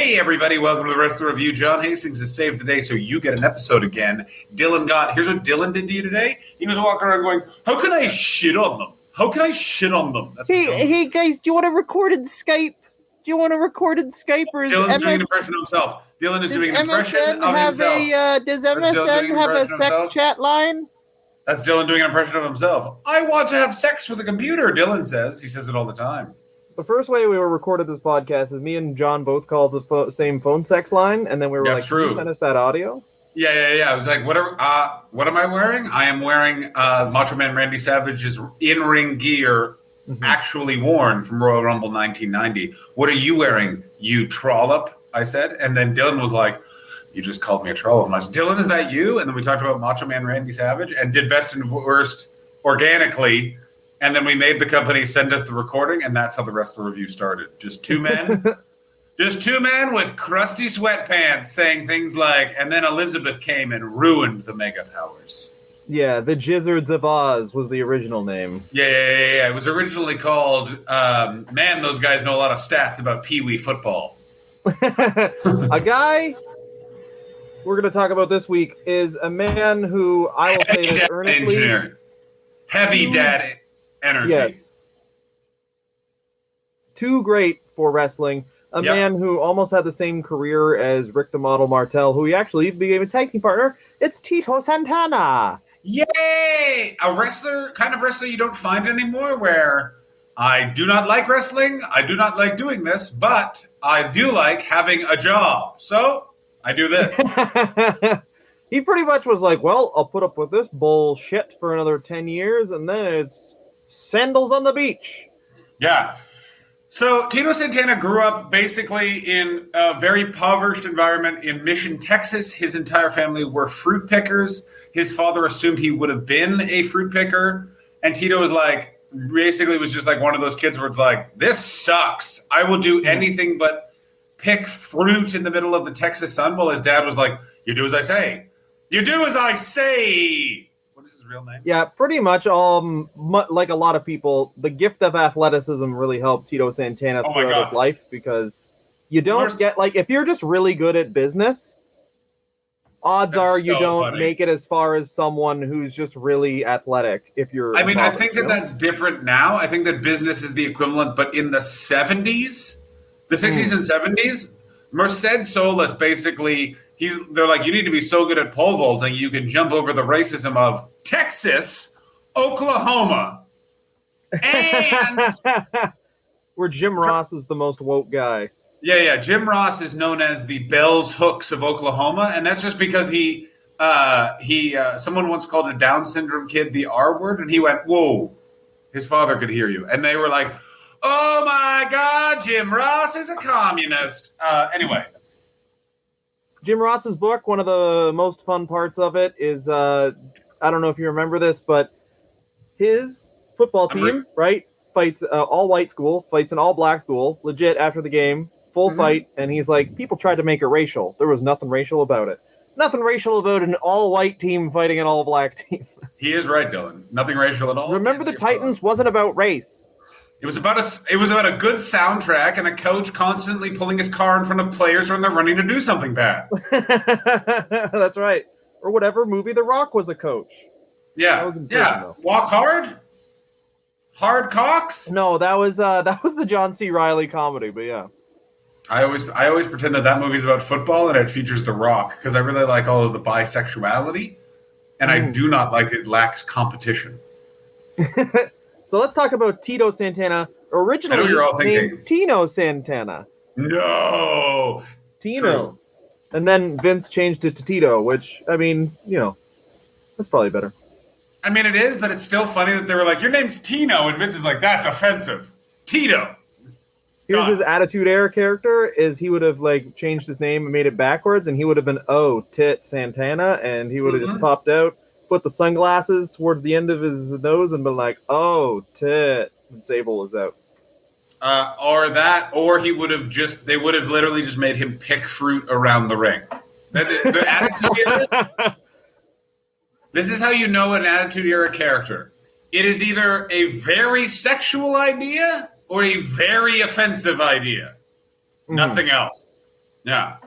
Hey, everybody, welcome to the rest of the review. John Hastings has saved the day, so you get an episode again. Here's what Dylan did to you today. He was walking around going, how can I shit on them? How can I shit on them? That's Hey guys, do you want to record in Skype? Or is Dylan's doing an impression of himself. Dylan is doing an impression of himself. Does MSN have a sex chat line? That's Dylan doing an impression of himself. I want to have sex with a computer, Dylan says. He says it all the time. The first way we recorded this podcast is me and John both called the same phone sex line, and then we were like, "Can you send us that audio?" Yeah. I was like, what am I wearing? I am wearing Macho Man Randy Savage's in-ring gear, actually worn from Royal Rumble 1990. What are you wearing, you trollop? I said. And then Dylan was like, you just called me a trollop. And I said, Dylan, is that you? And then we talked about Macho Man Randy Savage and did best and worst organically. And then we made the company send us the recording, and that's how the rest of the review started. Just two men. Just two men with crusty sweatpants saying things like, and then Elizabeth came and ruined the Mega Powers. Yeah, the Jizzards of Oz was the original name. Yeah. It was originally called, man, those guys know a lot of stats about Pee Wee football. A guy we're going to talk about this week is a man who I will say that earnestly... Engineering. Heavy dad energy. Yes. Too great for wrestling. A man who almost had the same career as Rick the Model Martel, who he actually became a tag team partner. It's Tito Santana. Yay! A kind of wrestler you don't find anymore, where I do not like wrestling, I do not like doing this, but I do like having a job. So, I do this. He pretty much was like, well, I'll put up with this bullshit for another 10 years, and then it's sandals on the beach. Yeah. So Tito Santana grew up basically in a very impoverished environment in Mission, Texas. His entire family were fruit pickers. His father assumed he would have been a fruit picker. And Tito was like, basically was just like one of those kids where it's like, this sucks. I will do anything but pick fruit in the middle of the Texas sun. Well, his dad was like, you do as I say. You do as I say. What is his real name? Yeah, pretty much. Like a lot of people, the gift of athleticism really helped Tito Santana throughout his life, because you don't get, like, if you're just really good at business, odds are you don't make it as far as someone who's just really athletic. If you're, I think that's different now. I think that business is the equivalent, but in the 70s, the 60s and 70s, Merced Solis basically. They're like, you need to be so good at pole vaulting you can jump over the racism of Texas, Oklahoma, and where Jim Ross is the most woke guy. Yeah. Jim Ross is known as the Bells Hooks of Oklahoma, and that's just because someone once called a Down syndrome kid the R word, and he went, "Whoa!" His father could hear you, and they were like, "Oh my God, Jim Ross is a communist." Anyway. Jim Ross's book, one of the most fun parts of it is, I don't know if you remember this, but his football team, fights all-white school, fights an all-black school, legit after the game, full fight, and he's like, people tried to make it racial. There was nothing racial about it. Nothing racial about an all-white team fighting an all-black team. He is right, Dylan. Nothing racial at all. Remember the Titans wasn't about race. It was about a good soundtrack and a coach constantly pulling his car in front of players when they're running to do something bad. That's right. Or whatever movie The Rock was a coach. Yeah. Walk Hard? Hard Cocks? No, that was the John C. Reilly comedy, but yeah. I always pretend that movie's about football and it features The Rock because I really like all of the bisexuality, and I do not like it lacks competition. So let's talk about Tito Santana, originally named Tino Santana. No! Tino. True. And then Vince changed it to Tito, which, that's probably better. I mean, it is, but it's still funny that they were like, your name's Tino, and Vince is like, that's offensive. Tito. Here's his Attitude Era character, is he would have, changed his name and made it backwards, and he would have been, Tit Santana, and he would have just popped out, put the sunglasses towards the end of his nose and been like, tit, and Sable was out. Or he would have they would have literally just made him pick fruit around the ring. The Attitude Era, this is how you know an Attitude Era character. It is either a very sexual idea or a very offensive idea. Nothing else. Yeah.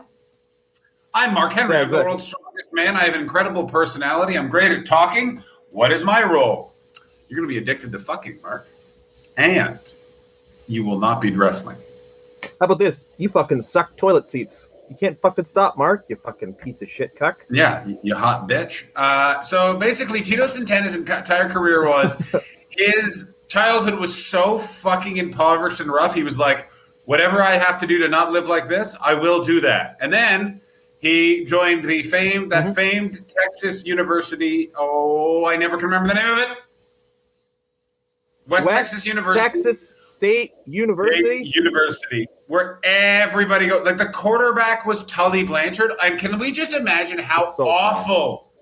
I'm Mark Henry. Yeah, I'm the exactly. world's strongest man. I have an incredible personality. I'm great at talking. What is my role? You're going to be addicted to fucking, Mark. And you will not be wrestling. How about this? You fucking suck toilet seats. You can't fucking stop, Mark. You fucking piece of shit cuck. Yeah, you hot bitch. So basically, Tito Santana's entire career was his childhood was so fucking impoverished and rough. He was like, whatever I have to do to not live like this, I will do that. And then he joined the famed Texas University. Oh, I never can remember the name of it. West Texas University. Texas State University? University, where everybody goes. Like the quarterback was Tully Blanchard. And can we just imagine how awful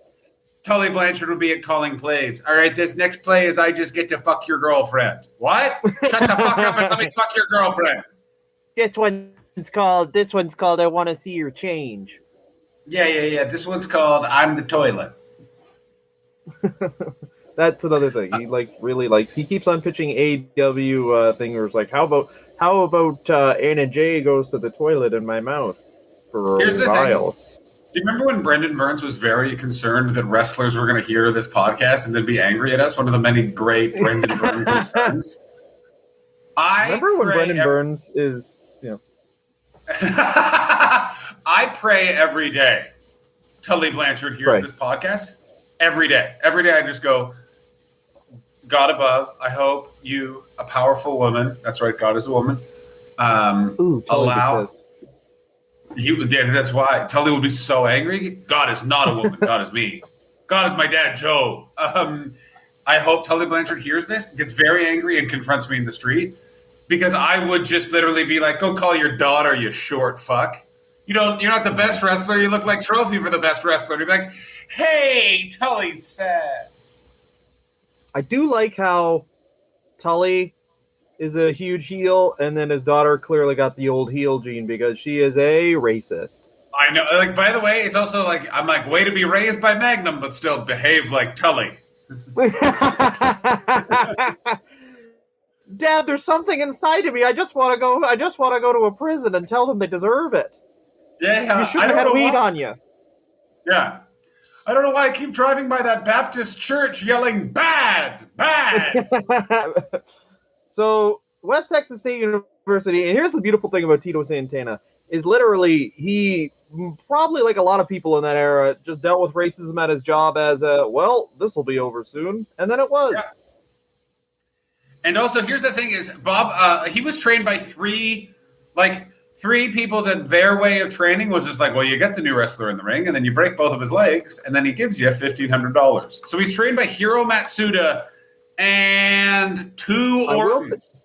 Tully Blanchard would be at calling plays? All right, this next play is I just get to fuck your girlfriend. What? Shut the fuck up and let me fuck your girlfriend. This one's called I Want to See Your Change. Yeah. This one's called I'm the Toilet. That's another thing. He really likes. He keeps on pitching AW thing where it's like, how about Anna J goes to the toilet in my mouth for Here's a while. Do you remember when Brendan Burns was very concerned that wrestlers were going to hear this podcast and then be angry at us? One of the many great Brendan Burns concerns. I remember when Brendan Burns is, I pray every day Tully Blanchard hears this podcast. Every day. Every day I just go, God above, I hope you, a powerful woman, that's right, God is a woman, allow... that's why Tully would be so angry. God is not a woman. God is me. God is my dad, Joe. I hope Tully Blanchard hears this, gets very angry, and confronts me in the street, because I would just literally be like, go call your daughter, you short fuck. You're not the best wrestler. You look like trophy for the best wrestler. You'd be like, hey, Tully's sad. I do like how Tully is a huge heel, and then his daughter clearly got the old heel gene because she is a racist. I know. Like, by the way, it's also like, I'm like, way to be raised by Magnum, but still behave like Tully. Dad, there's something inside of me. I just want to go to a prison and tell them they deserve it. Yeah, you shouldn't have had weed on you. Yeah. I don't know why I keep driving by that Baptist church yelling, bad, bad. So, West Texas State University, and here's the beautiful thing about Tito Santana, is literally he, probably like a lot of people in that era, just dealt with racism at his job as this will be over soon. And then it was. Yeah. And also, here's the thing is, Bob, he was trained by three people that their way of training was just like, well, you get the new wrestler in the ring, and then you break both of his legs, and then he gives you $1,500. So he's trained by Hiro Matsuda and two Ortons.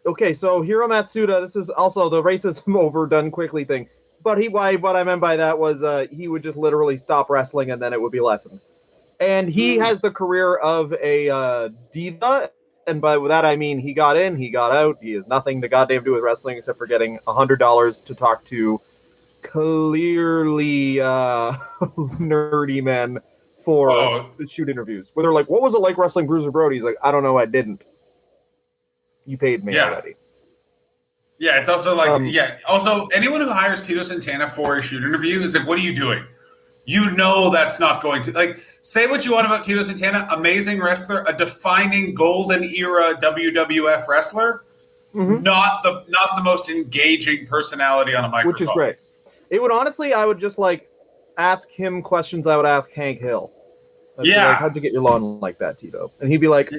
Okay, so Hiro Matsuda, this is also the racism overdone quickly thing. But what I meant by that was he would just literally stop wrestling, and then it would be lessened. And he has the career of a diva. And by that, I mean he got in, he got out. He has nothing to goddamn do with wrestling except for getting $100 to talk to clearly nerdy men for shoot interviews. Where they're like, what was it like wrestling Bruiser Brody? He's like, I don't know, I didn't. You paid me already. Yeah, it's also like, Also, anyone who hires Tito Santana for a shoot interview is like, what are you doing? You know that's not going to... Like, say what you want about Tito Santana, amazing wrestler, a defining golden era WWF wrestler, not the most engaging personality on a microphone. Which is great. It would honestly, I would just like ask him questions I would ask Hank Hill. I'd be like, how'd you get your lawn like that, Tito? And he'd be like,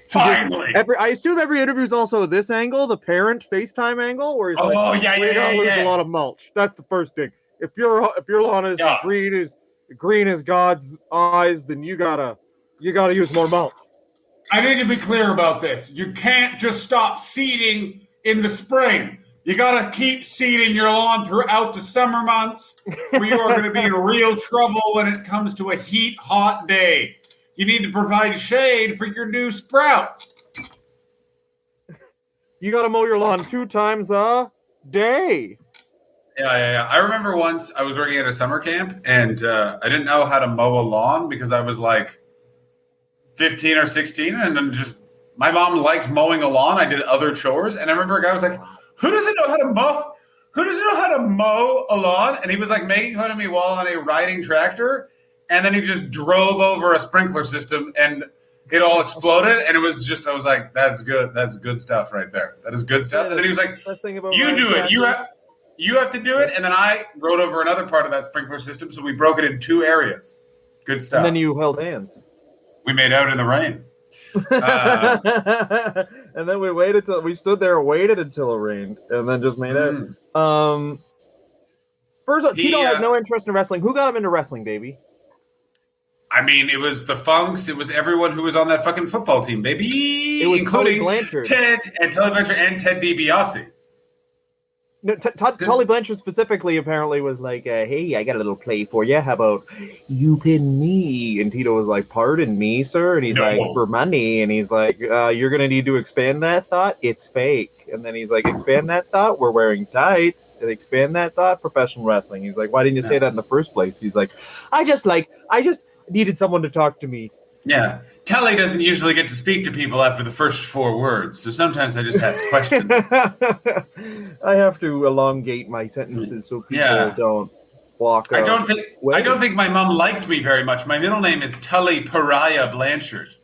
finally. I assume every interview is also this angle, the parent FaceTime angle, where he's lose a lot of mulch. That's the first thing. If your lawn is green as God's eyes, then you gotta use more mulch. I need to be clear about this. You can't just stop seeding in the spring. You gotta keep seeding your lawn throughout the summer months, or you are going to be in real trouble when it comes to a hot day. You need to provide shade for your new sprouts. You gotta mow your lawn 2 times a day. Yeah. I remember once I was working at a summer camp, and I didn't know how to mow a lawn because I was like 15 or 16, and then just my mom liked mowing a lawn. I did other chores, and I remember a guy was like, "Who doesn't know how to mow? who doesn't know how to mow a lawn? And he was like making fun of me while on a riding tractor. And then he just drove over a sprinkler system and it all exploded. And it was just, I was like, that's good. That's good stuff right there. That is good stuff. Yeah, And then he was like, you do it. You have to do it. And then I rode over another part of that sprinkler system. So we broke it in 2 areas. Good stuff. And then you held hands. We made out in the rain. And then we stood there and waited until it rained and then just made out. First, Tito had no interest in wrestling. Who got him into wrestling, baby? I mean, it was the Funks. It was everyone who was on that fucking football team, baby. It was including Tully Blanchard. Ted Blanchard and Ted DiBiase. No, Tully Blanchard specifically apparently was like, hey, I got a little play for you. How about you pin me? And Tito was like, pardon me, sir. And he's like, for money. And he's like, you're going to need to expand that thought. It's fake. And then he's like, expand that thought. We're wearing tights. And expand that thought. Professional wrestling. He's like, why didn't you say that in the first place? He's like, I just needed someone to talk to me. Yeah. Tully doesn't usually get to speak to people after the first 4 words, so sometimes I just ask questions. I have to elongate my sentences so people don't walk I don't think my mom liked me very much. My middle name is Tully Pariah Blanchard.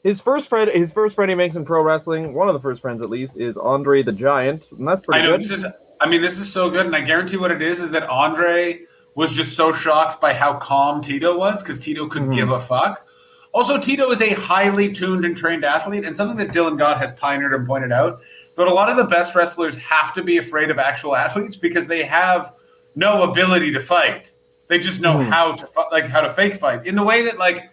His first friend he makes in pro wrestling, one of the first friends at least, is Andre the Giant, and that's pretty good. This is so good, and I guarantee what it is that Andre was just so shocked by how calm Tito was, because Tito couldn't give a fuck. Also, Tito is a highly tuned and trained athlete, and something that Dylan Gott has pioneered and pointed out, that a lot of the best wrestlers have to be afraid of actual athletes because they have no ability to fight. They just know how to fake fight. In the way that, like,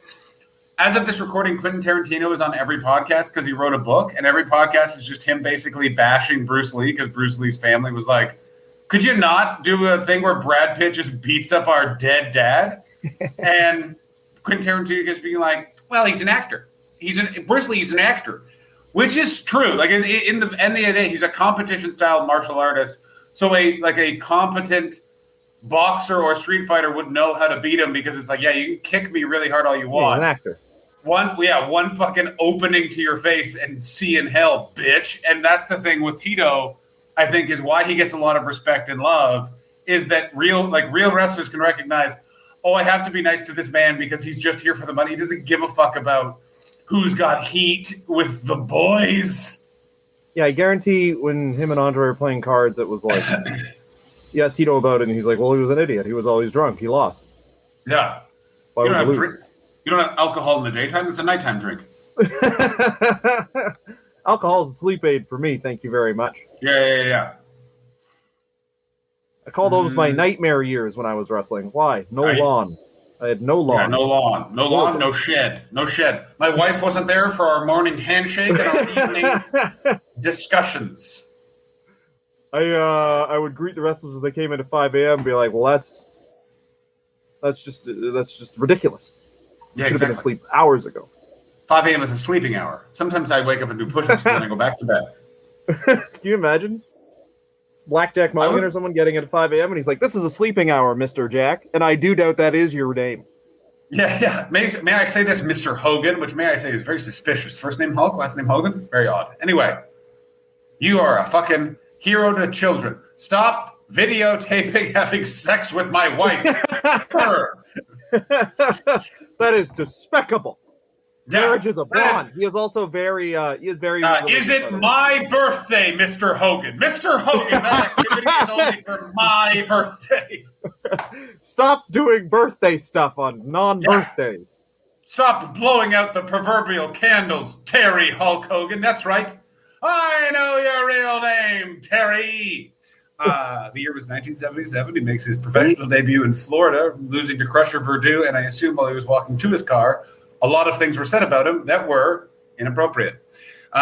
as of this recording, Quentin Tarantino is on every podcast because he wrote a book, and every podcast is just him basically bashing Bruce Lee because Bruce Lee's family was like, could you not do a thing where Brad Pitt just beats up our dead dad? And Quentin Tarantino just being like, well, he's an actor. Bruce Lee's an actor, which is true. Like in the end of the day, he's a competition-style martial artist. So a competent boxer or street fighter would know how to beat him because it's like, yeah, you can kick me really hard all you want. Yeah, an actor. One fucking opening to your face and see in hell, bitch. And that's the thing with Tito, I think, is why he gets a lot of respect and love, is that real wrestlers can recognize, oh, I have to be nice to this man because he's just here for the money. He doesn't give a fuck about who's got heat with the boys. Yeah, I guarantee when him and Andre were playing cards, it was like, he asked Tito about it, and he's like, well, he was an idiot. He was always drunk. He lost. Yeah. You don't have alcohol in the daytime. It's a nighttime drink. Alcohol is a sleep aid for me. Thank you very much. Yeah. I call those my nightmare years when I was wrestling. Why? No lawn. I had no lawn. Yeah, no lawn. No lawn, no shed. No shed. My wife wasn't there for our morning handshake and our evening discussions. I would greet the wrestlers as they came in at 5 a.m. and be like, well, that's just ridiculous. Yeah, Should have been exactly. asleep hours ago. 5 a.m. is a sleeping hour. Sometimes I wake up and do push-ups and then I go back to bed. Can you imagine? Blackjack Mulligan or someone getting it at 5 a.m. and he's like, this is a sleeping hour, Mr. Jack. And I do doubt that is your name. Yeah. May I say this, Mr. Hogan, which may I say is very suspicious. First name Hulk, last name Hogan? Very odd. Anyway, you are a fucking hero to children. Stop videotaping having sex with my wife. That is despicable. Yeah, marriage is a bond. He is also very. Is it my birthday, Mr. Hogan? Mr. Hogan, that activity is only for my birthday. Stop doing birthday stuff on non-birthdays. Stop blowing out the proverbial candles, Terry Hulk Hogan. That's right. I know your real name, Terry. The year was 1977. He makes his professional debut in Florida, losing to Crusher Verdue, and I assume while he was walking to his car, a lot of things were said about him that were inappropriate.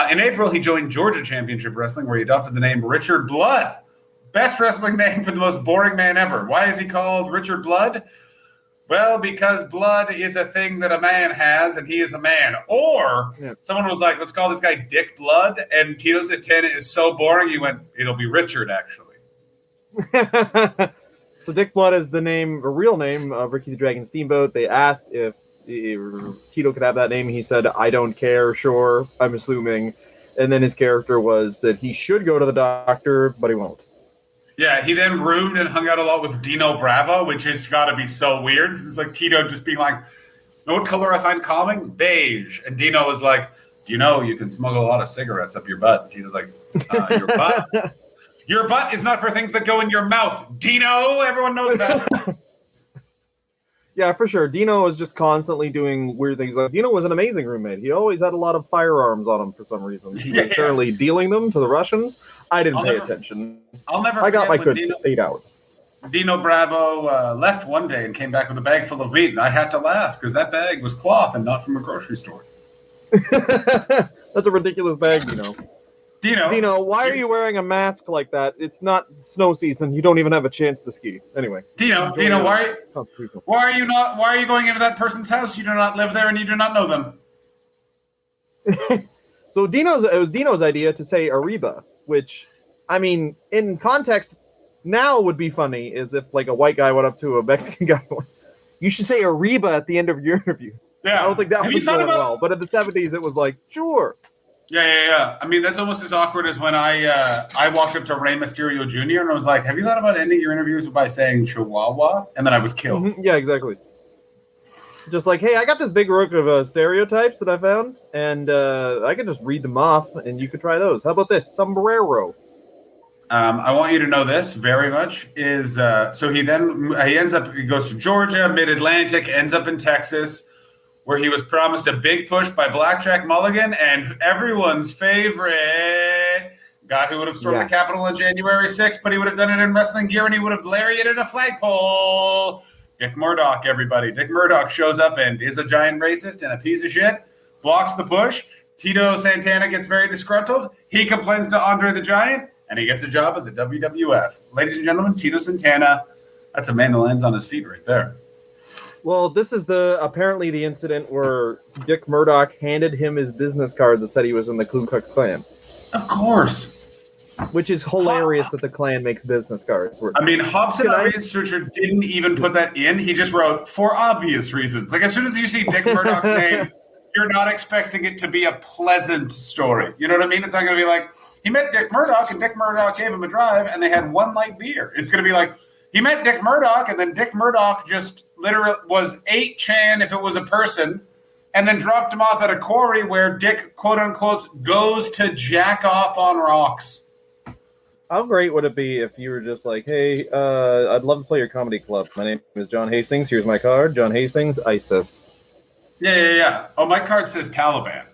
In April, he joined Georgia Championship Wrestling, where he adopted the name Richard Blood. Best wrestling name for the most boring man ever. Why is he called Richard Blood? Well, because blood is a thing that a man has, and he is a man. Or someone was like, let's call this guy Dick Blood, and Tito said 10 is so boring, he went, it'll be Richard, actually. So Dick Blood is the real name of Ricky the Dragon Steamboat. They asked if Tito could have that name. He said, I don't care, sure, I'm assuming. And then his character was that he should go to the doctor, but he won't. Yeah, he then roomed and hung out a lot with Dino Bravo, which has got to be so weird. It's like Tito just being like, know what color I find calming? Beige. And Dino was like, do you know you can smuggle a lot of cigarettes up your butt? And Tito's like, your butt? Your butt is not for things that go in your mouth. Dino, everyone knows that. Yeah, for sure. Dino was just constantly doing weird things. Like Dino was an amazing roommate. He always had a lot of firearms on him for some reason. He was apparently dealing them to the Russians. I didn't pay attention. I'll never. I got my good 8 hours. Dino Bravo left one day and came back with a bag full of meat, and I had to laugh because that bag was cloth and not from a grocery store. That's a ridiculous bag, Dino, why are you wearing a mask like that? It's not snow season. You don't even have a chance to ski. Anyway. Dino, why are you going into that person's house? You do not live there and you do not know them. So it was Dino's idea to say Ariba, which, I mean, in context, now would be funny is if like a white guy went up to a Mexican guy. You should say Ariba at the end of your interviews. Yeah. I don't think that was going well. But in the 70s, it was like, sure. Yeah. I mean, that's almost as awkward as when I walked up to Rey Mysterio Jr. and I was like, have you thought about ending your interviews by saying Chihuahua? And then I was killed. Mm-hmm. Yeah, exactly. Just like, hey, I got this big book of stereotypes that I found, and I could just read them off, and you could try those. How about this? Sombrero. I want you to know this very much is so he goes to Georgia, Mid-Atlantic, ends up in Texas, where he was promised a big push by Blackjack Mulligan and everyone's favorite guy who would have stormed the Capitol on January 6th, but he would have done it in wrestling gear and he would have lariated a flagpole. Dick Murdoch, everybody. Dick Murdoch shows up and is a giant racist and a piece of shit, blocks the push. Tito Santana gets very disgruntled. He complains to Andre the Giant, and he gets a job at the WWF. Ladies and gentlemen, Tito Santana, that's a man that lands on his feet right there. Well, this is apparently the incident where Dick Murdoch handed him his business card that said he was in the Ku Klux Klan. Of course. Which is hilarious that the Klan makes business cards. I mean, Hobson, our researcher, didn't even put that in. He just wrote, for obvious reasons. Like, as soon as you see Dick Murdoch's name, you're not expecting it to be a pleasant story. You know what I mean? It's not going to be like, he met Dick Murdoch, and Dick Murdoch gave him a drive, and they had one light beer. It's going to be like, he met Dick Murdoch, and then Dick Murdoch just literally was 8chan if it was a person, and then dropped him off at a quarry where Dick, quote-unquote, goes to jack off on rocks. How great would it be if you were just like, hey, I'd love to play your comedy club. My name is John Hastings. Here's my card. John Hastings, ISIS. Yeah. Oh, my card says Taliban.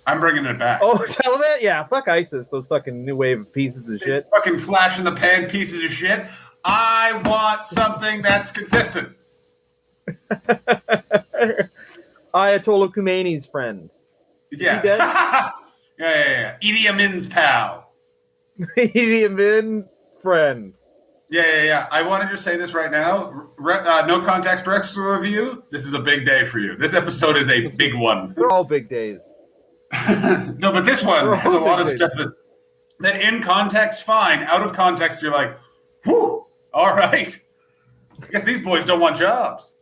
I'm bringing it back. Oh, Taliban? Yeah, fuck ISIS. Those fucking new wave of pieces of shit. Fucking flash in the pan pieces of shit. I want something that's consistent. Ayatollah Khomeini's friend. Yeah. Yeah. Idi Amin's pal. Idi Amin friend. Yeah. I want to just say this right now. No Context Wrestling Review. This is a big day for you. This episode is a big one. They're all big days. No, but this one has a lot of stuff that in context, fine. Out of context, you're like, whew, all right. I guess these boys don't want jobs.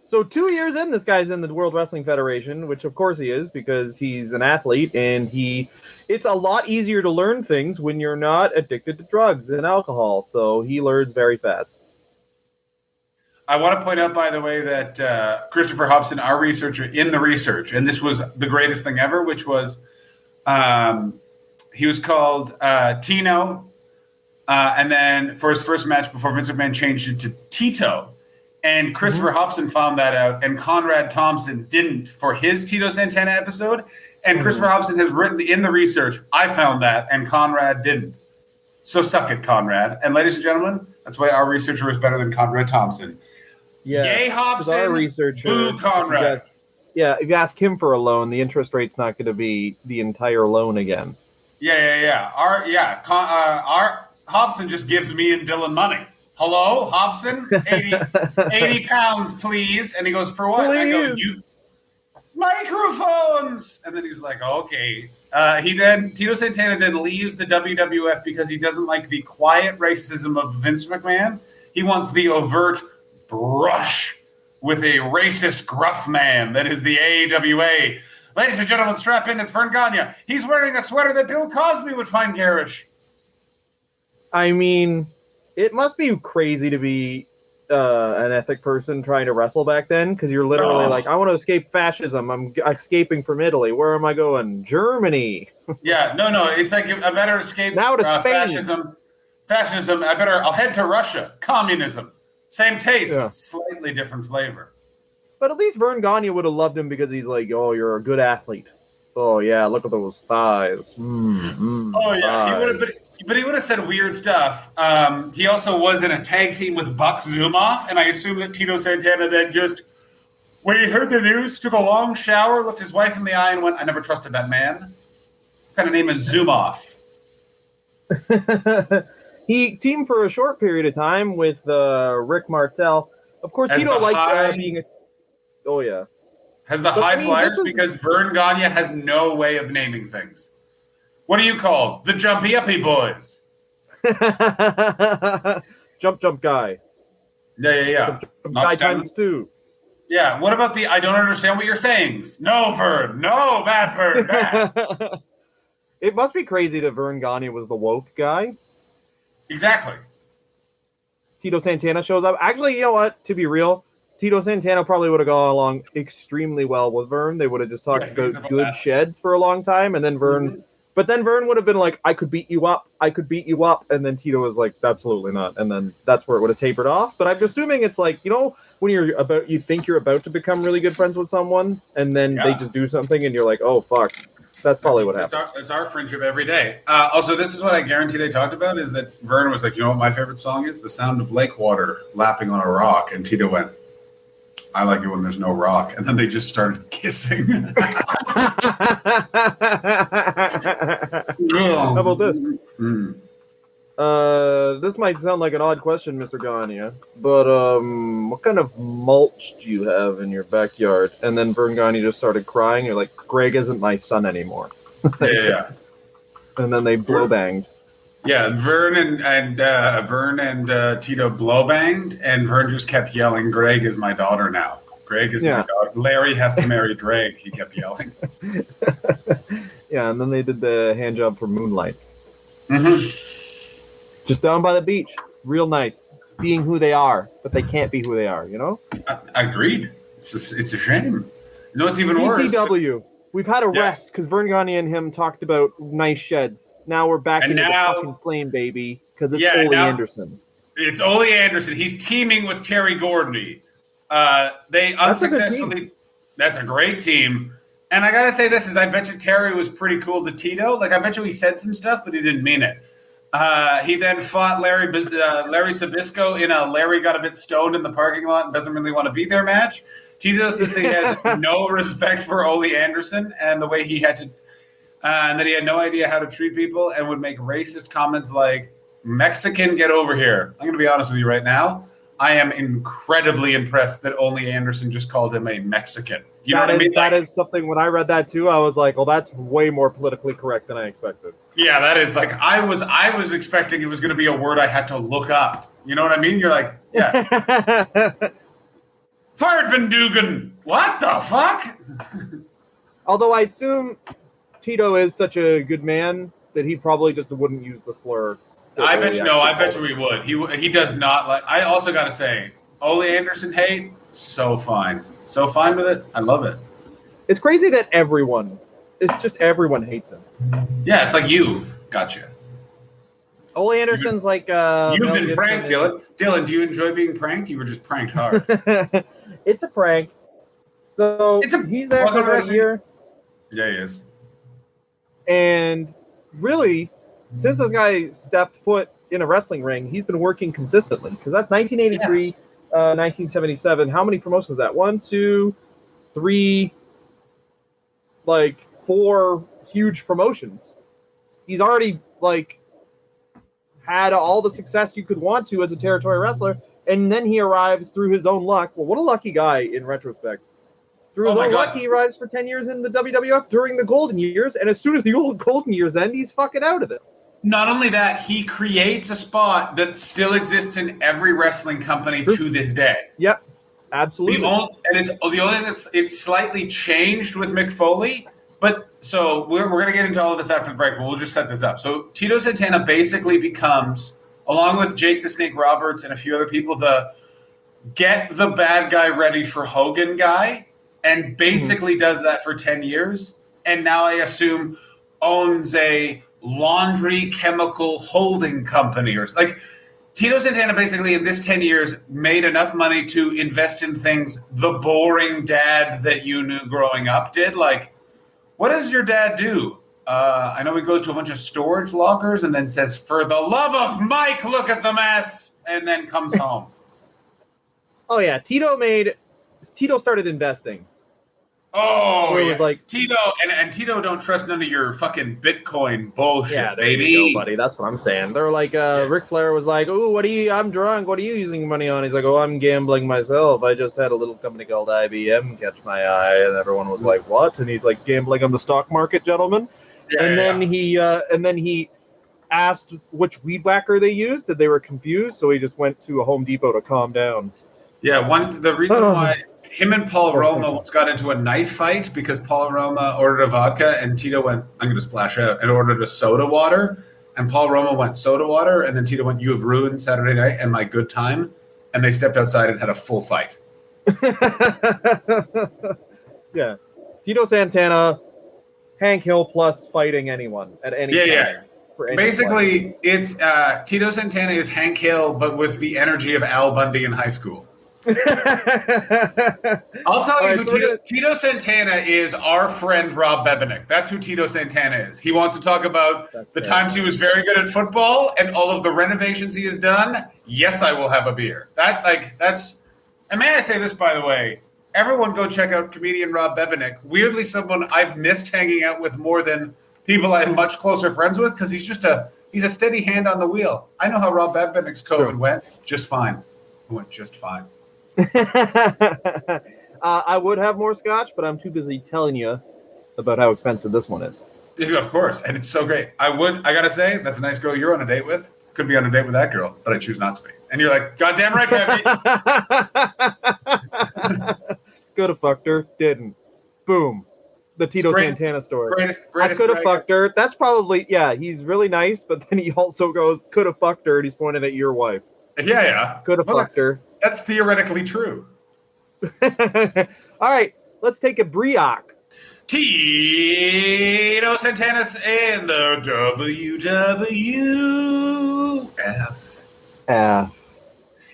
So 2 years in, this guy's in the World Wrestling Federation, which of course he is because he's an athlete, and it's a lot easier to learn things when you're not addicted to drugs and alcohol. So he learns very fast. I want to point out, by the way, that Christopher Hobson, our researcher in the research, and this was the greatest thing ever, which was he was called Tino, and then for his first match before Vince McMahon changed it to Tito. And Christopher Hobson found that out, and Conrad Thompson didn't for his Tito Santana episode. And Christopher Hobson has written in the research, I found that, and Conrad didn't. So suck it, Conrad. And ladies and gentlemen, that's why our researcher is better than Conrad Thompson. Yeah, yay, Hobson. Our researcher, boo, Conrad. If you ask him for a loan, the interest rate's not going to be the entire loan again. Yeah. Our Hobson just gives me and Dylan money. Hello, Hobson? 80 pounds, please. And he goes, for what? And I go, you microphones. And then he's like, okay. Tito Santana then leaves the WWF because he doesn't like the quiet racism of Vince McMahon. He wants the overt brush with a racist gruff man that is the AWA. Ladies and gentlemen, strap in. It's Vern Gagne. He's wearing a sweater that Bill Cosby would find garish. I mean, it must be crazy to be an ethnic person trying to wrestle back then, because you're literally like, I want to escape fascism. I'm escaping from Italy. Where am I going? Germany. Yeah, no. It's like I better escape now to Spain. Fascism. I'll head to Russia. Communism. Same taste, slightly different flavor. But at least Vern Gagne would have loved him because he's like, oh, you're a good athlete. Oh yeah, look at those thighs. Oh yeah, thighs. But he would have said weird stuff. He also was in a tag team with Buck Zumoff, and I assume that Tito Santana then just, when he heard the news, took a long shower, looked his wife in the eye, and went, "I never trusted that man." What kind of name is Zumoff? He teamed for a short period of time with Rick Martel. Of course, As Tito the liked high- being a... Oh yeah. Has the But, high I mean, flyers this is- because Vern Gagne has no way of naming things. What are you called? The Jumpy Uppy Boys. Jump guy. Yeah. Jump Knocks guy down- times 2. Yeah. What about the I don't understand what you're saying? No, Vern. No, bad Vern. Bad. It must be crazy that Vern Gagne was the woke guy. Exactly. Tito Santana shows up. Actually, you know what? To be real, Tito Santana probably would have gone along extremely well with Vern. They would have just talked about good sheds for a long time, and then Vern... Mm-hmm. But then Vern would have been like, I could beat you up. And then Tito was like, absolutely not. And then that's where it would have tapered off. But I'm assuming it's like, you know, when you think you're about to become really good friends with someone, and then they just do something, and you're like, oh, fuck. That's probably what happened. It's our friendship every day. Also, this is what I guarantee they talked about, is that Vern was like, you know what my favorite song is? The sound of lake water lapping on a rock. And Tito went, I like it when there's no rock. And then they just started kissing. How about this? Mm. This might sound like an odd question, Mr. Gagne, but what kind of mulch do you have in your backyard? And then Vern Gagne just started crying. You're like, Greg isn't my son anymore. Yeah. And then they blow banged. Yeah, Vern and Tito blow banged, and Vern just kept yelling, "Greg is my daughter now. Greg is my daughter. Larry has to marry Greg." He kept yelling. Yeah, and then they did the hand job for Moonlight. Mm-hmm. Just down by the beach, real nice, being who they are, but they can't be who they are. You know. Agreed. It's a shame. You know what's even worse? ECW. We've had a rest because Vern Gagne and him talked about nice sheds. Now we're back into the fucking flame, baby, because it's Ole Anderson. It's Ole Anderson. He's teaming with Terry Gordney. They unsuccessfully. That's a great team. And I gotta say, I bet you Terry was pretty cool to Tito. Like, I bet you he said some stuff, but he didn't mean it. He then fought Larry Sabisco in a Larry got a bit stoned in the parking lot and doesn't really want to be there match. Tito says that he has no respect for Ole Anderson and the way he had to, and that he had no idea how to treat people and would make racist comments like, Mexican, get over here. I'm going to be honest with you right now. I am incredibly impressed that Ole Anderson just called him a Mexican. You know what I mean? That is something, when I read that too, I was like, well, that's way more politically correct than I expected. Yeah, that is like, I was expecting it was going to be a word I had to look up. You know what I mean? You're like, yeah. Fartvendugen. What the fuck? Although I assume Tito is such a good man that he probably just wouldn't use the slur. I bet you he would. He does not like. I also got to say, Ole Anderson hate, so fine with it. I love it. It's crazy that everyone hates him. Yeah, it's like you. Gotcha. Ole Anderson's like you've been pranked, Dylan. Dylan, do you enjoy being pranked? You were just pranked hard. It's a prank. So he's there for about a year. Yeah, he is. And really, since this guy stepped foot in a wrestling ring, he's been working consistently. Because that's 1983, 1977. How many promotions is that? 1, 2, 3, like 4 huge promotions. He's already had all the success you could want to as a territory wrestler, and then he arrives through his own luck. Well, what a lucky guy in retrospect. Through his own luck, he arrives for 10 years in the WWF during the golden years, and as soon as the old golden years end, he's fucking out of it. Not only that, he creates a spot that still exists in every wrestling company to this day. Yep. Absolutely. The only thing that's it's slightly changed with Mick Foley. But so we're going to get into all of this after the break, but we'll just set this up. So Tito Santana basically becomes, along with Jake the Snake Roberts and a few other people, the get the bad guy ready for Hogan guy, and basically does that for 10 years. And now I assume owns a laundry chemical holding company or like. Tito Santana basically in this 10 years made enough money to invest in things the boring dad that you knew growing up did. Like, what does your dad do? I know he goes to a bunch of storage lockers and then says, "For the love of Mike, look at the mess," and then comes home. Oh yeah, Tito started investing. Oh, it was like Tito and Tito don't trust none of your fucking Bitcoin bullshit, yeah, there baby. you go, buddy. That's what I'm saying. They're like, Ric Flair was like, "Oh, I'm drunk. What are you using money on?" He's like, "Oh, I'm gambling myself. I just had a little company called IBM catch my eye," and everyone was like, "What?" And he's like, "Gambling on the stock market, gentlemen." Then he asked which weed whacker they used, that they were confused, so he just went to a Home Depot to calm down. Yeah, the reason why him and Paul Roma once got into a knife fight because Paul Roma ordered a vodka and Tito went, "I'm going to splash out," and ordered a soda water. And Paul Roma went, "Soda water," and then Tito went, "You have ruined Saturday night and my good time." And they stepped outside and had a full fight. Yeah. Tito Santana, Hank Hill plus fighting anyone at any time. Yeah. Basically, it's Tito Santana is Hank Hill, but with the energy of Al Bundy in high school. I'll tell you who Tito Santana is. Our friend Rob Bebenick. That's who Tito Santana is. He wants to talk about the times he was very good at football and all of the renovations he has done. Yes, I will have a beer. That's. And may I say this, by the way? Everyone go check out comedian Rob Bebenick. Weirdly, someone I've missed hanging out with more than people I'm much closer friends with because he's a steady hand on the wheel. I know how Rob Bebenick's COVID went. Just fine. It went just fine. I would have more scotch, but I'm too busy telling you about how expensive this one is. Yeah, of course, and it's so great. I gotta say, that's a nice girl you're on a date with. Could be on a date with that girl, but I choose not to be. And you're like, "Goddamn right, baby." Could have fucked her, didn't. Boom. The Tito Santana story. Greatest I could have fucked her. That's probably, he's really nice, but then he also goes, "Could have fucked her," and he's pointing at your wife. Yeah. Could have fucked her. That's theoretically true. All right, let's take a Brioc. Tito Santana's in the WWF.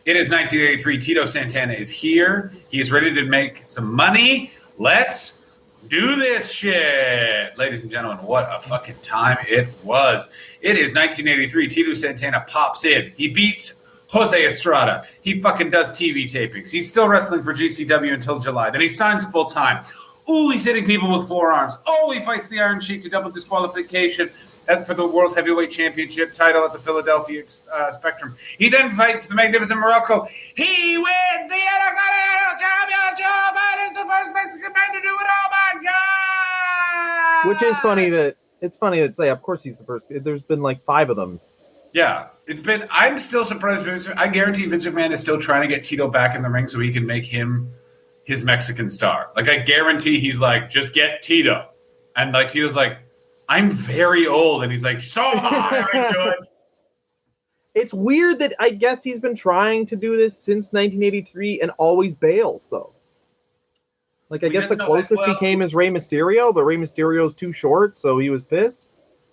It is 1983. Tito Santana is here. He is ready to make some money. Let's do this shit. Ladies and gentlemen, what a fucking time it was. It is 1983. Tito Santana pops in. He beats Jose Estrada. He fucking does TV tapings. He's still wrestling for GCW until July. Then he signs full time. Ooh, he's hitting people with forearms. Oh, he fights the Iron Sheik to double disqualification for the World Heavyweight Championship title at the Philadelphia Spectrum. He then fights the Magnificent Morocco. He wins the Intercontinental Championship and is the first Mexican man to do it. Oh my God! Which is funny that say, of course he's the first. There's been like 5 of them. Yeah, I'm still surprised. I guarantee Vince McMahon is still trying to get Tito back in the ring so he can make him his Mexican star. Like, I guarantee he's like, "Just get Tito." And like, Tito's like, "I'm very old." And he's like, "So am I. I'm good." It's weird that I guess he's been trying to do this since 1983 and always bails, though. Like, I guess the closest he came is Rey Mysterio, but Rey Mysterio's too short, so he was pissed.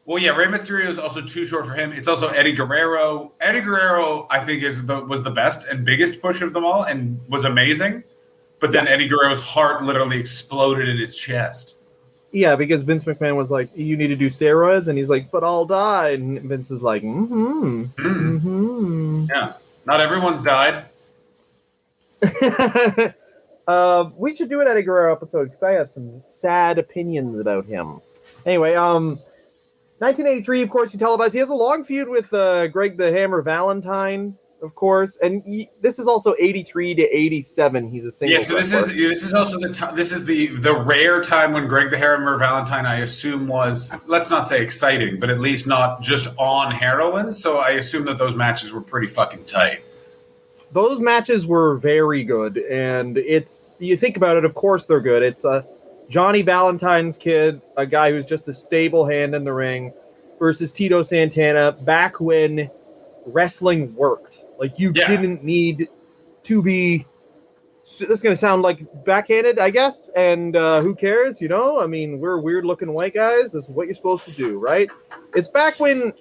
Well, yeah, Rey Mysterio is also too short for him. It's also Eddie Guerrero. Eddie Guerrero, I think, was the best and biggest push of them all and was amazing. But then Eddie Guerrero's heart literally exploded in his chest. Yeah, because Vince McMahon was like, "You need to do steroids," and he's like, "But I'll die." And Vince is like, Yeah, not everyone's died. We should do an Eddie Guerrero episode because I have some sad opinions about him. Anyway, 1983, of course, he televised. He has a long feud with Greg the Hammer Valentine, of course, and this is also 83 to 87. He's a single. Yeah, so this is also the rare time when Greg the Hammer Valentine, I assume, was, let's not say exciting, but at least not just on heroin. So I assume that those matches were pretty fucking tight. those matches were very good, and you think about it, of course they're good. It's Johnny Valentine's kid, a guy who's just a stable hand in the ring, versus Tito Santana back when wrestling worked. Like, you didn't need to be. This is going to sound like backhanded, I guess, and who cares, you know? I mean, we're weird-looking white guys. This is what you're supposed to do, right? It's back when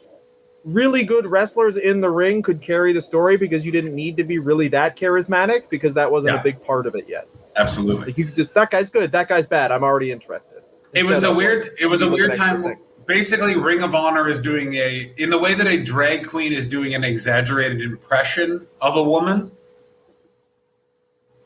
really good wrestlers in the ring could carry the story because you didn't need to be really that charismatic because that wasn't a big part of it yet. Absolutely. Like, you could just, that guy's good, that guy's bad, I'm already interested. It was a weird time. Basically, Ring of Honor is doing in the way that a drag queen is doing an exaggerated impression of a woman.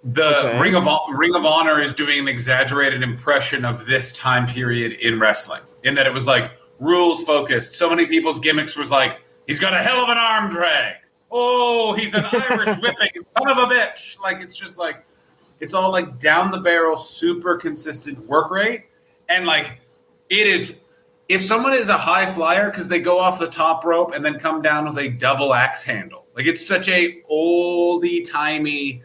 Ring of Honor is doing an exaggerated impression of this time period in wrestling, in that it was like rules focused. So many people's gimmicks was like, he's got a hell of an arm drag. Oh, he's an Irish whipping son of a bitch. Like, it's just like, it's all like down the barrel, super consistent work rate. And like, it is, if someone is a high flyer because they go off the top rope and then come down with a double axe handle, like, it's such a oldie timey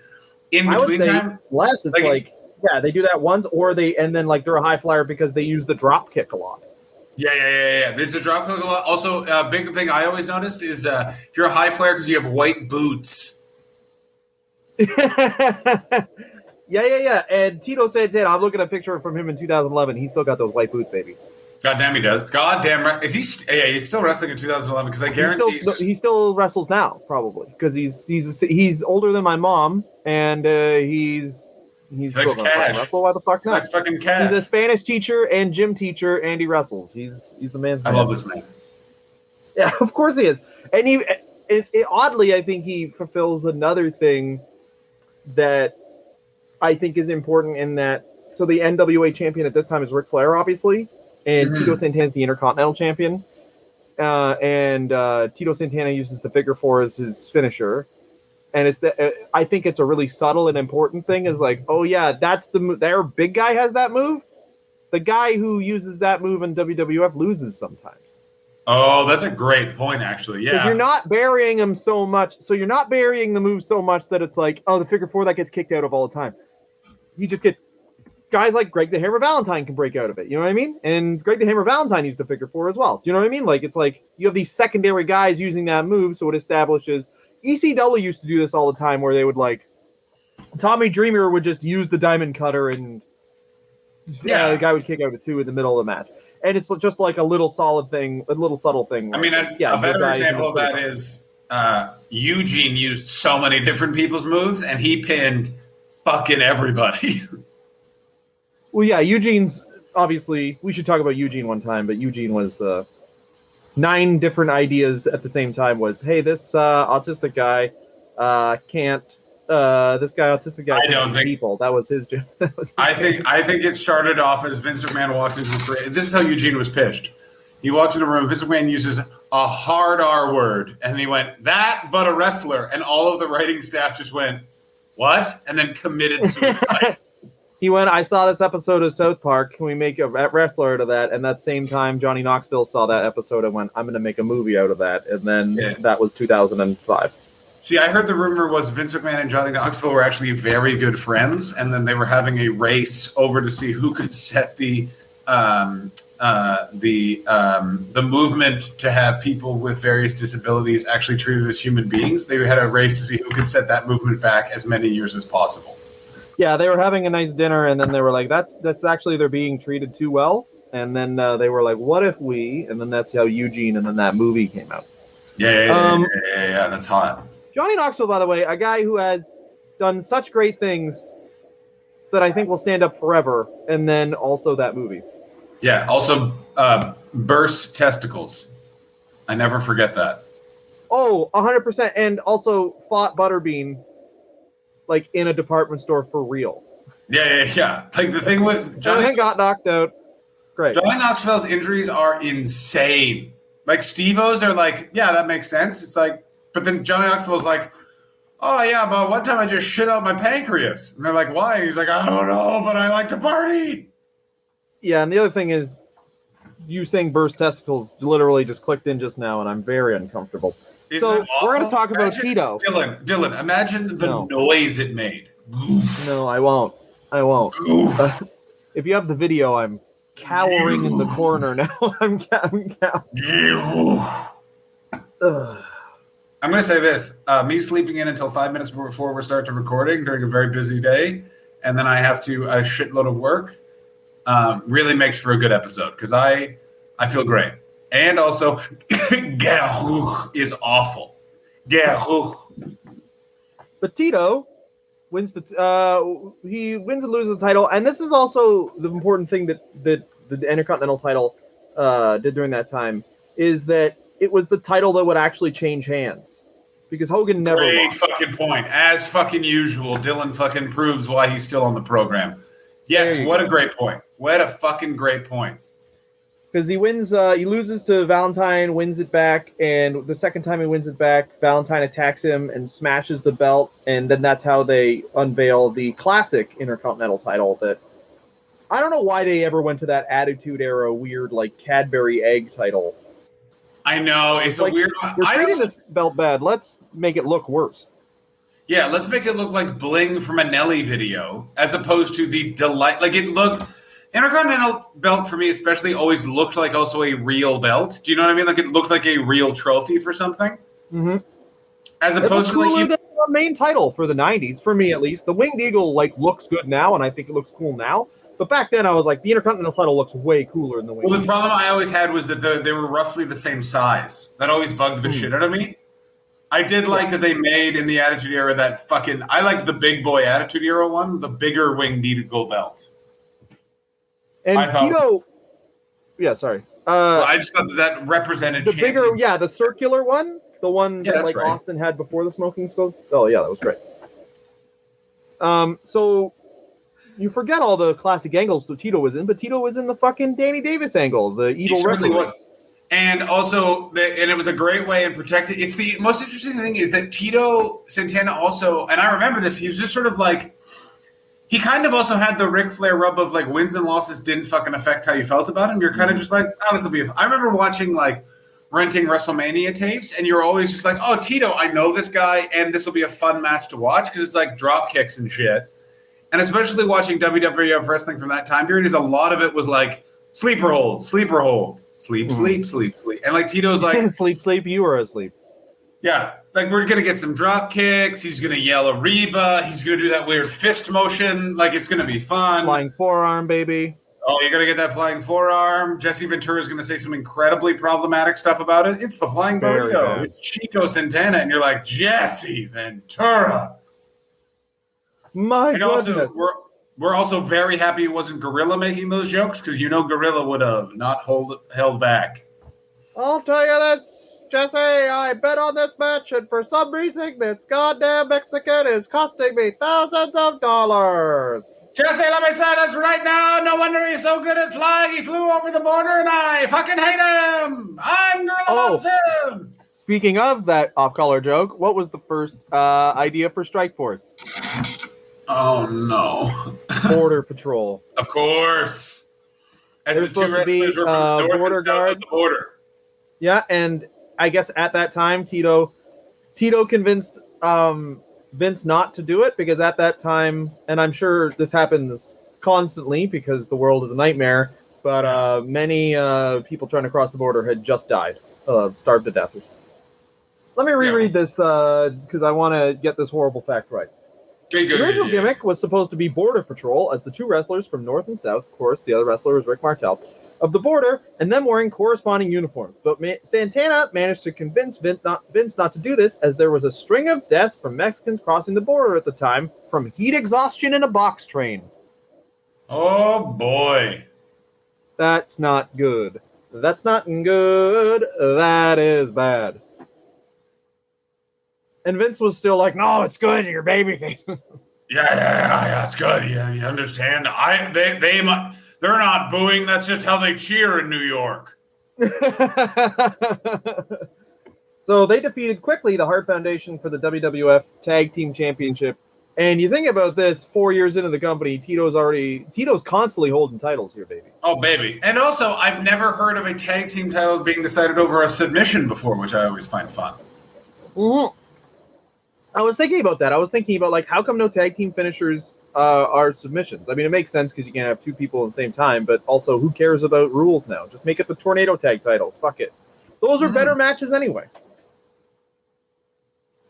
in between time. Less, it's like they do that once, and then like they're a high flyer because they use the drop kick a lot. Yeah. There's a drop kick a lot. Also, a big thing I always noticed is if you're a high flyer because you have white boots. Yeah. And Tito Santana, I'm looking at a picture from him in 2011. He's still got those white boots, baby. Goddamn, he does. Goddamn, right. Is he? He's still wrestling in 2011 because I guarantee he still wrestles now, probably because he's older than my mom, and he's likes still cash. Wrestle. Why the fuck not? He likes fucking cash. He's a Spanish teacher and gym teacher, and he wrestles. He's the man's man. I love this man. Yeah, of course he is, and oddly, I think he fulfills another thing that I think is important in that. So the NWA champion at this time is Ric Flair, obviously. And Tito Santana is the Intercontinental Champion. And Tito Santana uses the figure four as his finisher. And I think it's a really subtle and important thing is like, oh yeah, that's the move. Their big guy has that move. The guy who uses that move in WWF loses sometimes. Oh, that's a great point, actually. Yeah. Because you're not burying him so much. So you're not burying the move so much that it's like, oh, the figure four that gets kicked out of all the time. You just get... Guys like Greg the Hammer Valentine can break out of it. You know what I mean? And Greg the Hammer Valentine used the figure four as well. Do you know what I mean? Like, it's like you have these secondary guys using that move, so it establishes. ECW used to do this all the time where they would like Tommy Dreamer would just use the diamond cutter and the guy would kick out a two in the middle of the match. And it's just like a little subtle thing. I mean, a better example of that is Eugene used so many different people's moves and he pinned fucking everybody. Well, yeah, Eugene's obviously. We should talk about Eugene one time, but Eugene was the 9 different ideas at the same time. Was hey, this autistic guy can't. This guy autistic guy. I don't think people. That was his. I think it started off as Vince McMahon walked into a room. This is how Eugene was pitched. He walks in a room. Vince McMahon uses a hard R word, and he went that, but a wrestler, and all of the writing staff just went what, and then committed suicide. He went, I saw this episode of South Park. Can we make a wrestler out of that? And that same time, Johnny Knoxville saw that episode and went, I'm going to make a movie out of that. And then that was 2005. See, I heard the rumor was Vince McMahon and Johnny Knoxville were actually very good friends. And then they were having a race over to see who could set the movement to have people with various disabilities actually treated as human beings. They had a race to see who could set that movement back as many years as possible. Yeah, they were having a nice dinner, and then they were like, that's actually, they're being treated too well. And then they were like, what if we? And then that's how Eugene and then that movie came out. Yeah, that's hot. Johnny Knoxville, by the way, a guy who has done such great things that I think will stand up forever, and then also that movie. Yeah, also burst testicles. I never forget that. Oh, 100%. And also fought Butterbean like in a department store for real. Yeah. Like the thing with Johnny got knocked out. Great. Johnny Knoxville's injuries are insane. Like Steve-O's are like, yeah, that makes sense. It's like, but then Johnny Knoxville's like, oh yeah, but one time I just shit out my pancreas. And they're like, why? And he's like, I don't know, but I like to party. Yeah, and the other thing is, you saying burst testicles literally just clicked in just now, and I'm very uncomfortable. Isn't So that we're going to awful? talk about Imagine- Tito. Dylan, imagine the No. noise it made. No, I won't. Oof. If you have the video, I'm cowering in the corner now. I'm cowering. Ugh. I'm going to say this. Me sleeping in until 5 minutes before we start to recording during a very busy day, and then I have to a shitload of work, really makes for a good episode because I feel great. And also, is awful. But Tito wins he wins and loses the title, and this is also the important thing that the Intercontinental title did during that time is that it was the title that would actually change hands because Hogan never Great lost. fucking point. As fucking usual, Dylan fucking proves why he's still on the program. Yes, what a great point. What a fucking great point. Because he wins, he loses to Valentine, wins it back, and the second time he wins it back, Valentine attacks him and smashes the belt, and then that's how they unveil the classic Intercontinental title that I don't know why they ever went to that Attitude Era weird, like, Cadbury egg title. I know, it's like, a weird one. We're treating this belt bad. Let's make it look worse. Yeah, let's make it look like bling from a Nelly video, as opposed to the delight. Like, it looked... Intercontinental belt, for me especially, always looked like also a real belt. Do you know what I mean? Like, it looked like a real trophy for something. Mm-hmm. As opposed to, like... the main title for the 90s, for me at least. The Winged Eagle, like, looks good now, and I think it looks cool now. But back then, I was like, the Intercontinental title looks way cooler than the Winged Eagle. Well, the problem I always had was that they were roughly the same size. That always bugged the shit out of me. I did like that they made in the Attitude Era that fucking... I liked the big boy Attitude Era one, the bigger Winged Eagle belt. And Tito... Yeah, sorry. I just thought that represented... The bigger... Yeah, the circular one. The one that, like, right. Austin had before the smoking stove. Oh, yeah, that was great. So... You forget all the classic angles that Tito was in, but Tito was in the fucking Danny Davis angle, the evil referee. Was. And also, and it was a great way in protecting. It's the most interesting thing is that Tito Santana also, and I remember this, he was just sort of like, he kind of also had the Ric Flair rub of like wins and losses didn't fucking affect how you felt about him. You're kind of just like, oh, this will be. I remember watching like renting WrestleMania tapes, and you're always just like, oh, Tito, I know this guy, and this will be a fun match to watch because it's like drop kicks and shit. And especially watching WWF wrestling from that time period is a lot of it was like sleeper hold, sleep, sleep. And like Tito's like sleep, you were asleep. Yeah. Like we're gonna get some drop kicks, he's gonna yell a Reba, he's gonna do that weird fist motion, like it's gonna be fun. Flying forearm, baby. Oh, you're gonna get that flying forearm. Jesse Ventura is gonna say some incredibly problematic stuff about it. It's the flying burrito. It's Chico Santana, and you're like, Jesse Ventura. My goodness. Also, we're also very happy it wasn't Gorilla making those jokes because you know Gorilla would have not held back. I'll tell you this, Jesse, I bet on this match, and for some reason, this goddamn Mexican is costing me thousands of dollars. Jesse, let me say this right now. No wonder he's so good at flying. He flew over the border, and I fucking hate him. I'm Gorilla Monsoon. Speaking of that off-color joke, what was the first idea for Strike Force? Oh, no. Border Patrol. Of course. As the two wrestlers were from the north and south of the border. Yeah, and I guess at that time, Tito convinced Vince not to do it because at that time, and I'm sure this happens constantly because the world is a nightmare, but many people trying to cross the border had just died, starved to death. Let me reread this because I want to get this horrible fact right. The original gimmick was supposed to be Border Patrol as the two wrestlers from North and South, of course, the other wrestler was Rick Martel, of the border, and them wearing corresponding uniforms. But Santana managed to convince Vince not to do this as there was a string of deaths from Mexicans crossing the border at the time from heat exhaustion in a box train. Oh, boy. That's not good. That's not good. That is bad. And Vince was still like, no, it's good. You're baby faces. Yeah, it's good. Yeah, you understand. They're not booing. That's just how they cheer in New York. So they defeated quickly the Hart Foundation for the WWF Tag Team Championship. And you think about this, 4 years into the company, Tito's constantly holding titles here, baby. Oh, baby. And also, I've never heard of a tag team title being decided over a submission before, which I always find fun. Mhm. I was thinking about that. I was thinking about, like, how come no tag team finishers are submissions? I mean, it makes sense because you can't have two people at the same time, but also, who cares about rules now? Just make it the tornado tag titles. Fuck it. Those are better matches anyway.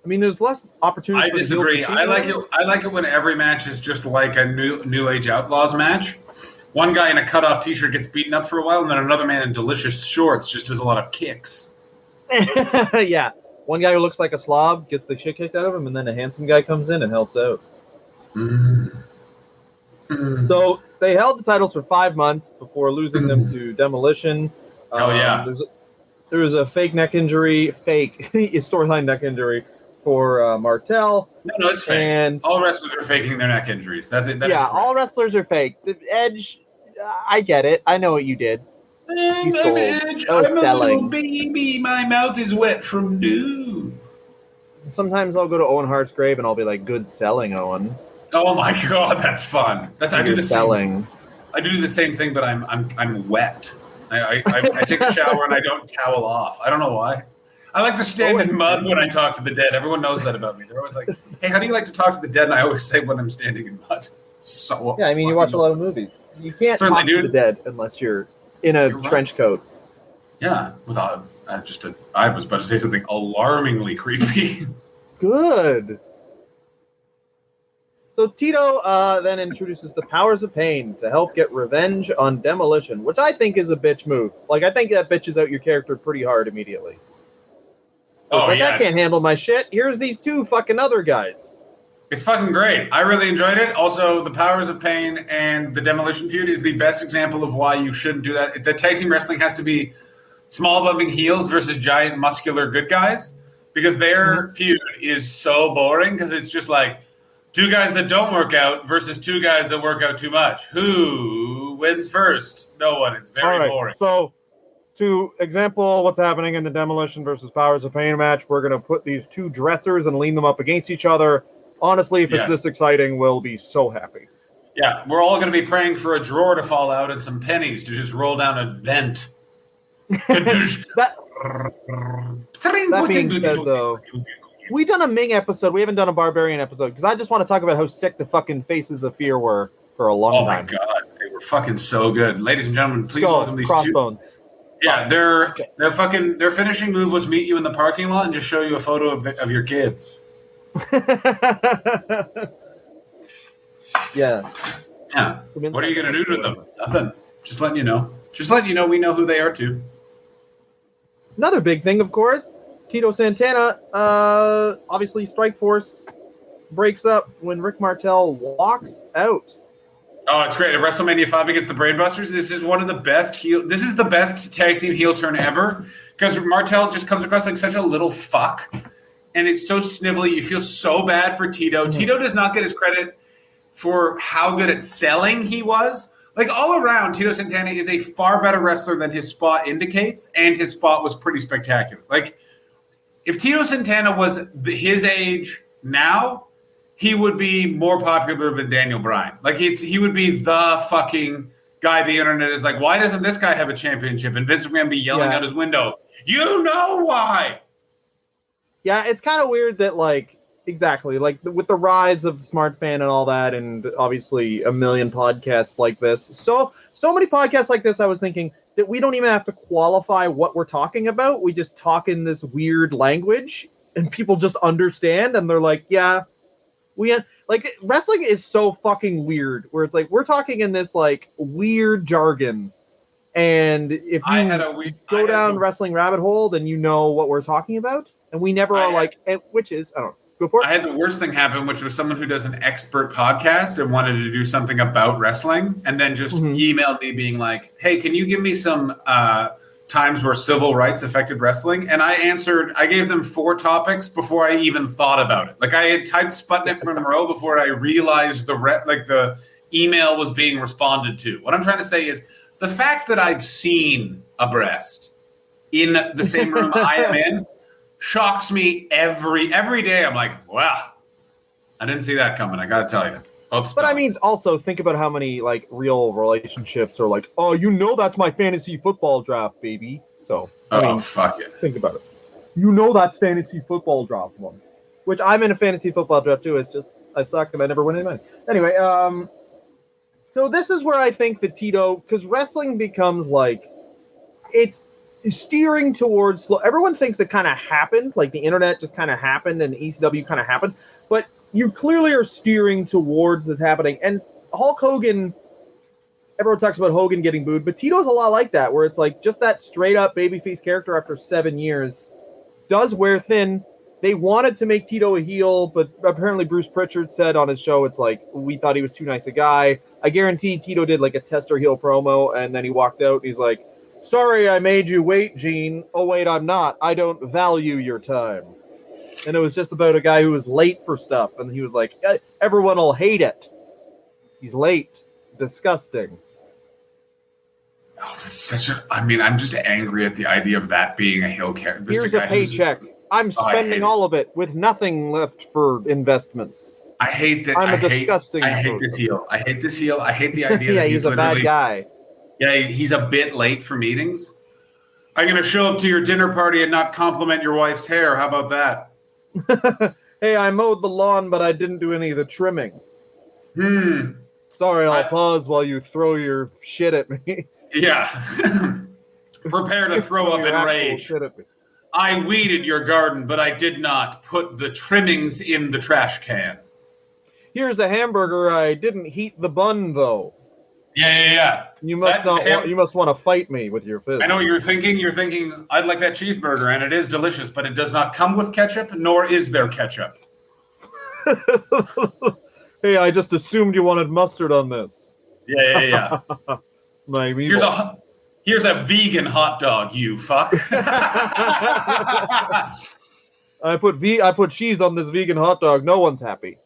I mean, there's less opportunity. I disagree. I like it. I like it when every match is just like a New Age Outlaws match. One guy in a cutoff T-shirt gets beaten up for a while, and then another man in delicious shorts just does a lot of kicks. Yeah. One guy who looks like a slob gets the shit kicked out of him, and then a handsome guy comes in and helps out. So they held the titles for 5 months before losing them to Demolition. Oh, yeah. There was a fake storyline neck injury for Martel. No, it's fake. And all wrestlers are faking their neck injuries. That's it. All wrestlers are fake. Edge, I get it. I know what you did. I'm Edge. I'm selling. A little baby. My mouth is wet from dew. Sometimes I'll go to Owen Hart's grave and I'll be like, "Good selling, Owen." Oh my god, that's fun. I do the selling. Same. I do the same thing, but I'm wet. I take a shower and I don't towel off. I don't know why. I like to stand in mud when I talk to the dead. Everyone knows that about me. They're always like, "Hey, how do you like to talk to the dead?" And I always say when I'm standing in mud. So yeah, I mean, you watch a lot of movies. You can't talk to the dead unless you're in a trench coat. Yeah, without I was about to say something alarmingly creepy. Good. So Tito then introduces the powers of pain to help get revenge on Demolition, which I think is a bitch move. Like, I think that bitches out your character pretty hard immediately. I can't handle my shit. Here's these two fucking other guys. It's fucking great. I really enjoyed it. Also, the powers of pain and the Demolition feud is the best example of why you shouldn't do that. The tag team wrestling has to be small bumping heels versus giant muscular good guys, because their feud is so boring, because it's just like two guys that don't work out versus two guys that work out too much. Who wins first? No one. It's very boring. So, to example what's happening in the Demolition versus Powers of Pain match, we're going to put these two dressers and lean them up against each other. Honestly, if it's this exciting, we'll be so happy. Yeah, we're all going to be praying for a drawer to fall out and some pennies to just roll down a vent. that being said, though, we've done a Ming episode. We haven't done a Barbarian episode, because I just want to talk about how sick the fucking Faces of Fear were for a long time. Oh my god, they were fucking so good. Ladies and gentlemen, please welcome these Crossbones. Yeah, their finishing move was meet you in the parking lot and just show you a photo of your kids. Yeah. What are you going to do to them? Nothing. Just letting you know. We know who they are too. Another big thing, of course, Tito Santana, obviously Strikeforce breaks up when Rick Martel walks out. Oh, it's great. At WrestleMania 5 against the Brainbusters, this is one of the best this is the best tag team heel turn ever, because Martel just comes across like such a little fuck. And it's so snivelly. You feel so bad for Tito. Mm-hmm. Tito does not get his credit for how good at selling he was. Like, all around, Tito Santana is a far better wrestler than his spot indicates, and his spot was pretty spectacular. Like, if Tito Santana was his age now, he would be more popular than Daniel Bryan. Like, he would be the fucking guy the internet is like, why doesn't this guy have a championship? And Vince McMahon be yelling out his window, you know why? Yeah, it's kind of weird that, like, exactly, like, with the rise of the Smart Fan and all that, and obviously a million podcasts like this, so many podcasts like this, I was thinking that we don't even have to qualify what we're talking about. We just talk in this weird language, and people just understand, and they're like, yeah, like, wrestling is so fucking weird, where it's like, we're talking in this, like, weird jargon, and if you go down wrestling rabbit hole, then you know what we're talking about. And we never are like, which is, I don't know. Go for it. I had the worst thing happen, which was someone who does an expert podcast and wanted to do something about wrestling, and then just emailed me being like, hey, can you give me some times where civil rights affected wrestling? And I gave them 4 topics before I even thought about it. Like, I had typed Sputnik Monroe before I realized the email was being responded to. What I'm trying to say is the fact that I've seen a breast in the same room I am in shocks me every day. I'm like, wow, I didn't see that coming. I got to tell you. But I mean, also think about how many like real relationships are like, oh, that's my fantasy football draft, baby. So, I mean, fuck it. Think about it. You know that's fantasy football draft one. Which I'm in a fantasy football draft too. It's just I suck and I never win any money. Anyway, so this is where I think the Tito, because wrestling becomes like, it's steering towards slow. Everyone thinks it kind of happened, like the internet just kind of happened and ECW kind of happened, but you clearly are steering towards this happening. And Hulk Hogan, everyone talks about Hogan getting booed, but Tito's a lot like that, where it's like just that straight up babyface character after 7 years does wear thin. They wanted to make Tito a heel, but apparently Bruce Pritchard said on his show, it's like, we thought he was too nice a guy. I guarantee Tito did like a tester heel promo, and then he walked out, and he's like, sorry I made you wait, Gene. Oh, wait, I'm not. I don't value your time. And it was just about a guy who was late for stuff, and he was like, everyone will hate it. He's late. Disgusting. Oh, that's such a... I mean, I'm just angry at the idea of that being a heel character. Here's a paycheck. I'm spending all of it with nothing left for investments. I hate that. I'm a disgusting I hate this heel. I hate this heel. I hate the idea yeah, that he's a bad guy. Yeah, he's a bit late for meetings. I'm going to show up to your dinner party and not compliment your wife's hair. How about that? Hey, I mowed the lawn, but I didn't do any of the trimming. Sorry, I'll pause while you throw your shit at me. Yeah. Prepare to throw up in rage. Shit at me. I weeded your garden, but I did not put the trimmings in the trash can. Here's a hamburger. I didn't heat the bun, though. Yeah. You must you must want to fight me with your fist. I know what you're thinking. You're thinking, I'd like that cheeseburger, and it is delicious, but it does not come with ketchup, nor is there ketchup. Hey, I just assumed you wanted mustard on this. Yeah. My Here's a vegan hot dog, you fuck. I put cheese on this vegan hot dog. No one's happy.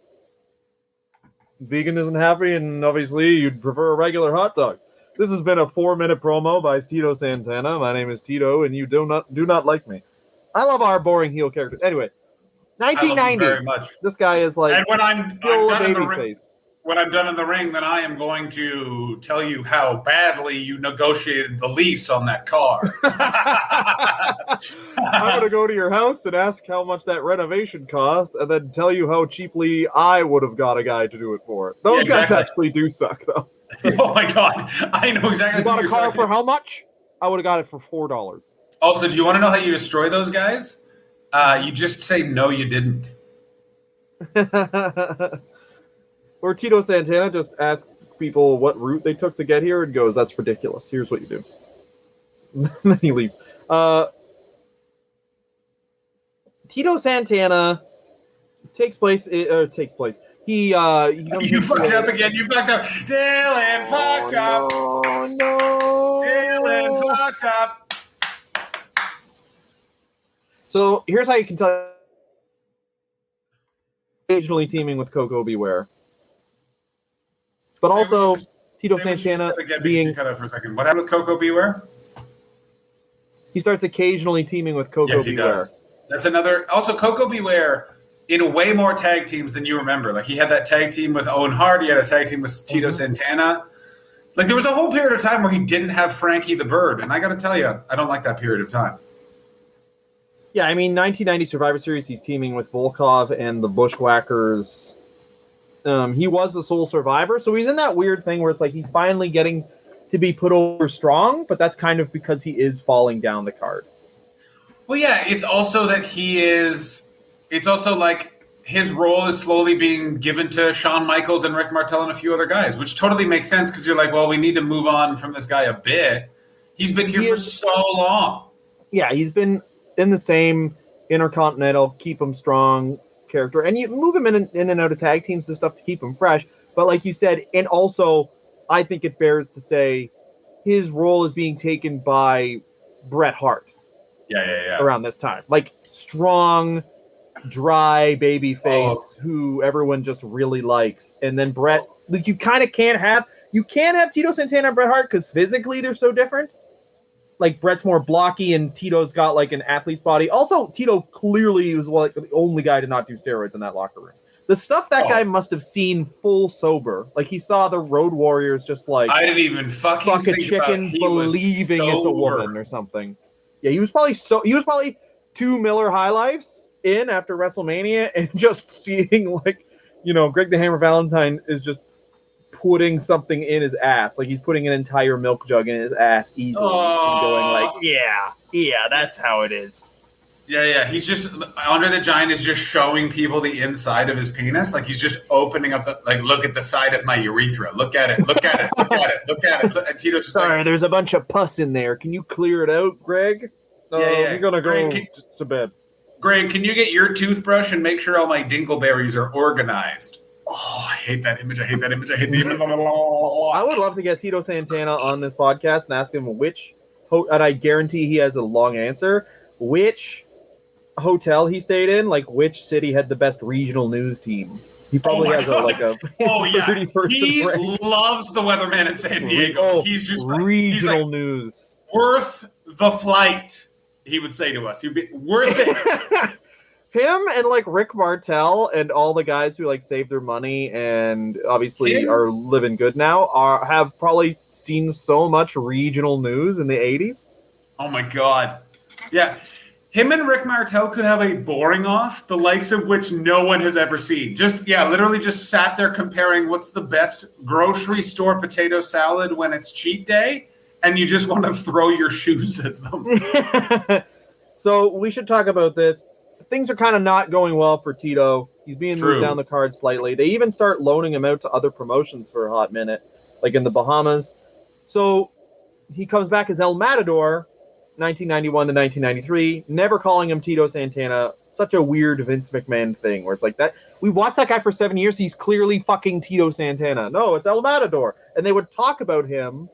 Vegan isn't happy, and obviously you'd prefer a regular hot dog. This has been a 4-minute promo by Tito Santana. My name is Tito, and you do not like me. I love our boring heel characters. Anyway, 1990. I love him very much. This guy is like, and when I'm done in the ring, face. When I'm done in the ring, then I am going to tell you how badly you negotiated the lease on that car. I'm going to go to your house and ask how much that renovation cost, and then tell you how cheaply I would have got a guy to do it for. Those guys actually do suck, though. Oh my god, I know exactly. You got a car for how much? I would have got it for $4. Also, do you want to know how you destroy those guys? You just say no, you didn't. Or Tito Santana just asks people what route they took to get here and goes, "That's ridiculous. Here's what you do." Then he leaves. Tito Santana takes place. He you fucked up again. You fucked up. Dylan fucked up. No. Dylan fucked up. So here's how you can tell. Occasionally teaming with Coco Beware. But also, Tito Santana being... Cut out for a second. What happened with Coco Beware? He starts occasionally teaming with Coco Beware. Yes, he does. That's another... Also, Coco Beware, in way more tag teams than you remember. Like, he had that tag team with Owen Hart. He had a tag team with Tito Santana. Like, there was a whole period of time where he didn't have Frankie the Bird. And I got to tell you, I don't like that period of time. Yeah, I mean, 1990 Survivor Series, he's teaming with Volkov and the Bushwhackers. He was the sole survivor, so he's in that weird thing where it's like he's finally getting to be put over strong, but that's kind of because he is falling down the card. Well, yeah, it's also that it's also like his role is slowly being given to Shawn Michaels and Rick Martel and a few other guys, which totally makes sense because you're like, well, we need to move on from this guy a bit. He's been here for so long. Yeah, he's been in the same Intercontinental, keep him strong character, and you move him in and out of tag teams and stuff to keep him fresh. But like you said, and also I think it bears to say his role is being taken by Bret Hart. Yeah. Around this time, like strong, dry baby face who everyone just really likes, and then Bret. Like you kind of can't have Tito Santana and Bret Hart because physically they're so different. Like Bret's more blocky and Tito's got like an athlete's body. Also, Tito clearly was like the only guy to not do steroids in that locker room. The stuff that guy must have seen full sober. Like he saw the Road Warriors just like I didn't even fuck a chicken believing it's a woman or something. Yeah, he was probably 2 Miller High Lifes in after WrestleMania and just seeing like, Greg the Hammer Valentine is just putting something in his ass. Like he's putting an entire milk jug in his ass easily and going like, yeah, that's how it is. Yeah. He's just Andre the Giant is just showing people the inside of his penis. Like he's just opening up look at the side of my urethra. Look at it. Look at it. Look at it. Look at it. And Tito's just sorry, there's a bunch of pus in there. Can you clear it out, Greg? Yeah. We're gonna go to bed. Greg, can you get your toothbrush and make sure all my dingleberries are organized? Oh, I hate that image. I hate the image. I would love to get Tito Santana on this podcast and ask him which, and I guarantee he has a long answer, which hotel he stayed in, like which city had the best regional news team. He probably has a 31st. He loves the weatherman in San Diego. He's just regional news. Worth the flight, he would say to us. He'd be worth it. Him and like Rick Martel and all the guys who like save their money and obviously are living good now have probably seen so much regional news in the 80s. Oh my God. Yeah. Him and Rick Martel could have a boring off, the likes of which no one has ever seen. Literally just sat there comparing what's the best grocery store potato salad when it's cheat day, and you just want to throw your shoes at them. So we should talk about this. Things are kind of not going well for Tito. He's being moved down the card slightly. They even start loaning him out to other promotions for a hot minute, like in the Bahamas. So he comes back as El Matador, 1991 to 1993, never calling him Tito Santana. Such a weird Vince McMahon thing where it's like that. We watched that guy for 7 years. He's clearly fucking Tito Santana. No, it's El Matador. And they would talk about him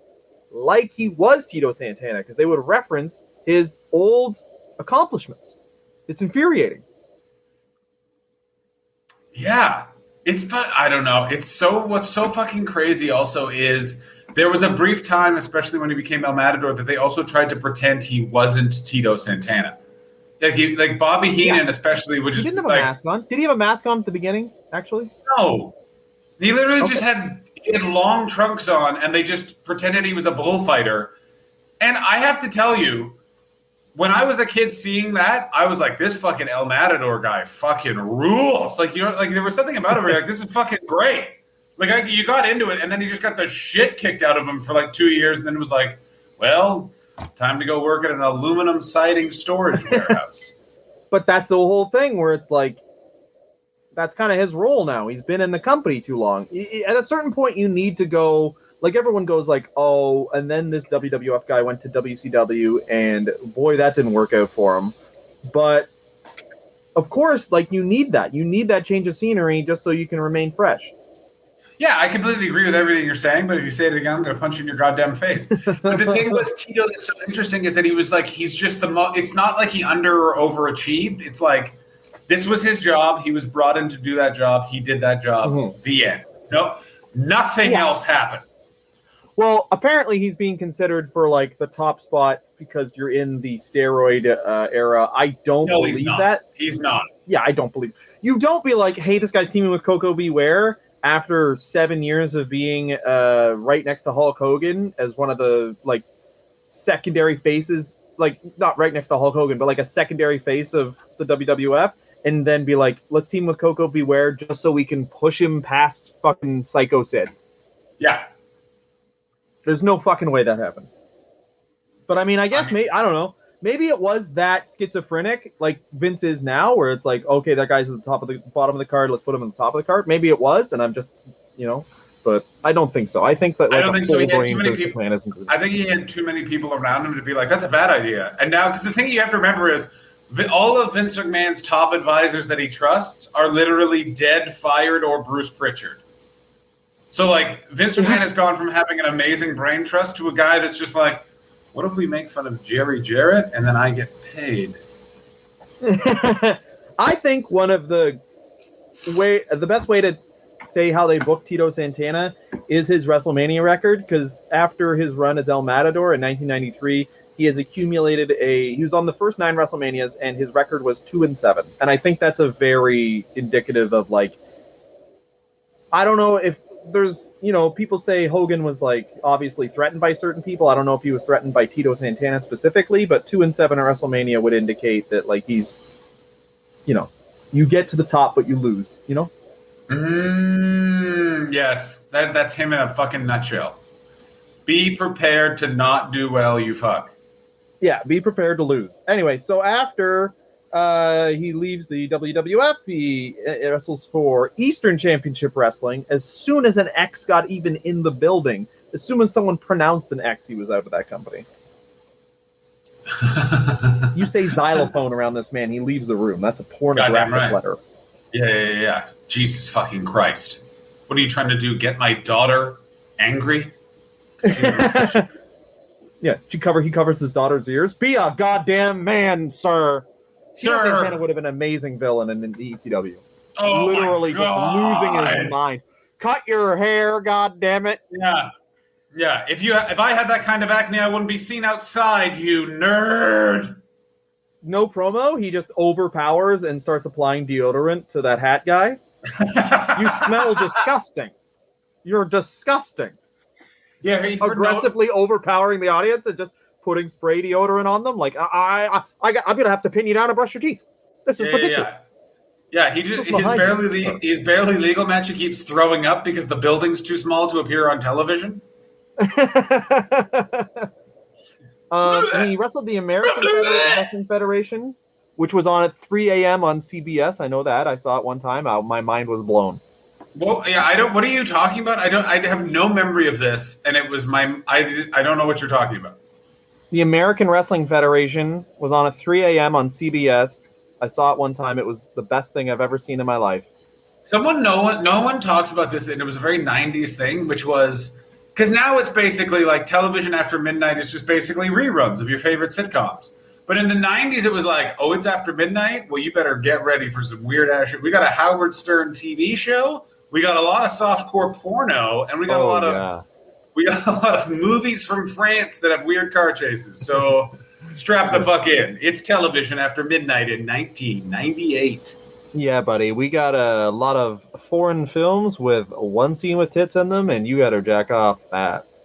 like he was Tito Santana because they would reference his old accomplishments. It's infuriating. Yeah. I don't know. What's so fucking crazy also is there was a brief time, especially when he became El Matador, that they also tried to pretend he wasn't Tito Santana. Like Bobby Heenan especially would just he didn't have a mask on. Did he have a mask on at the beginning, actually? No. He literally just had long trunks on and they just pretended he was a bullfighter. And I have to tell you, when I was a kid seeing that, I was like, this fucking El Matador guy fucking rules. Like, there was something about it where you're like, this is fucking great. Like, you got into it, and then he just got the shit kicked out of him for like 2 years, and then it was like, well, time to go work at an aluminum siding storage warehouse. But that's the whole thing where it's like, that's kind of his role now. He's been in the company too long. At a certain point, you need to go... Like, everyone goes like, oh, and then this WWF guy went to WCW, and boy, that didn't work out for him. But, of course, like, you need that. You need that change of scenery just so you can remain fresh. Yeah, I completely agree with everything you're saying, but if you say it again, I'm going to punch you in your goddamn face. But the thing with Tito that's so interesting is that he was like, he's just it's not like he under or overachieved. It's like, this was his job. He was brought in to do that job. He did that job. Mm-hmm. The end. Nope. Nothing else happened. Well, apparently he's being considered for, like, the top spot because you're in the steroid era. I don't believe that. He's not. Yeah, I don't believe. You don't be like, hey, this guy's teaming with Coco Beware after 7 years of being right next to Hulk Hogan as one of the, like, secondary faces. Like, not right next to Hulk Hogan, but, like, a secondary face of the WWF. And then be like, let's team with Coco Beware just so we can push him past fucking Psycho Sid. Yeah. There's no fucking way that happened. But I mean, I guess I don't know. Maybe it was that schizophrenic, like Vince is now, where it's like, okay, that guy's at the bottom of the card. Let's put him on the top of the card. Maybe it was, and I'm just, but I don't think so. I think that. Like, I don't think so. He had too many people. I think he had too many people around him to be like, that's a bad idea. And now, because the thing you have to remember is, all of Vince McMahon's top advisors that he trusts are literally dead, fired, or Bruce Pritchard. So, like, Vince McMahon has gone from having an amazing brain trust to a guy that's just like, what if we make fun of Jerry Jarrett and then I get paid? I think one of the best way to say how they booked Tito Santana is his WrestleMania record, because after his run as El Matador in 1993, he has accumulated he was on the first 9 WrestleManias, and his record was 2-7. And I think that's a very indicative of, like, I don't know if there's, people say Hogan was like obviously threatened by certain people. I don't know if he was threatened by Tito Santana specifically, but 2-7 at WrestleMania would indicate that like he's, you get to the top but you lose. Yes, that's him in a fucking nutshell. Be prepared to not do well, you fuck. Yeah, be prepared to lose. Anyway, so after he leaves the WWF, he wrestles for Eastern Championship Wrestling. As soon as an X got even in the building, as soon as someone pronounced an X, he was out of that company. You say xylophone around this man, he leaves the room. That's a pornographic letter. Yeah. Jesus fucking Christ. What are you trying to do? Get my daughter angry? Yeah, he covers his daughter's ears. Be a goddamn man, sir. Sir. Santana would have been an amazing villain in the ECW. Oh, literally just losing his mind. Cut your hair, goddammit. Yeah. If I had that kind of acne, I wouldn't be seen outside, you nerd. No promo. He just overpowers and starts applying deodorant to that hat guy. You smell disgusting. You're disgusting. Yeah, aggressively overpowering the audience and just putting spray deodorant on them. Like I'm gonna have to pin you down and brush your teeth. This is ridiculous. Yeah. His barely legal match. He keeps throwing up because the building's too small to appear on television. He wrestled the American Wrestling Federation, which was on at 3 a.m. on CBS. I know that. I saw it one time. My mind was blown. Well, yeah, what are you talking about? I have no memory of this, and it was I don't know what you're talking about. The American Wrestling Federation was on at 3 a.m. on CBS. I saw it one time. It was the best thing I've ever seen in my life. No one talks about this, and it was a very 90s thing, which was, because now it's basically like television after midnight is just basically reruns of your favorite sitcoms. But in the 90s, it was like, oh, it's after midnight? Well, you better get ready for some weird ass shit. We got a Howard Stern TV show. We got a lot of softcore porno, and we got a lot of movies from France that have weird car chases. So strap the fuck in. It's television after midnight in 1998. Yeah, buddy. We got a lot of foreign films with one scene with tits in them, and you got to jack off fast.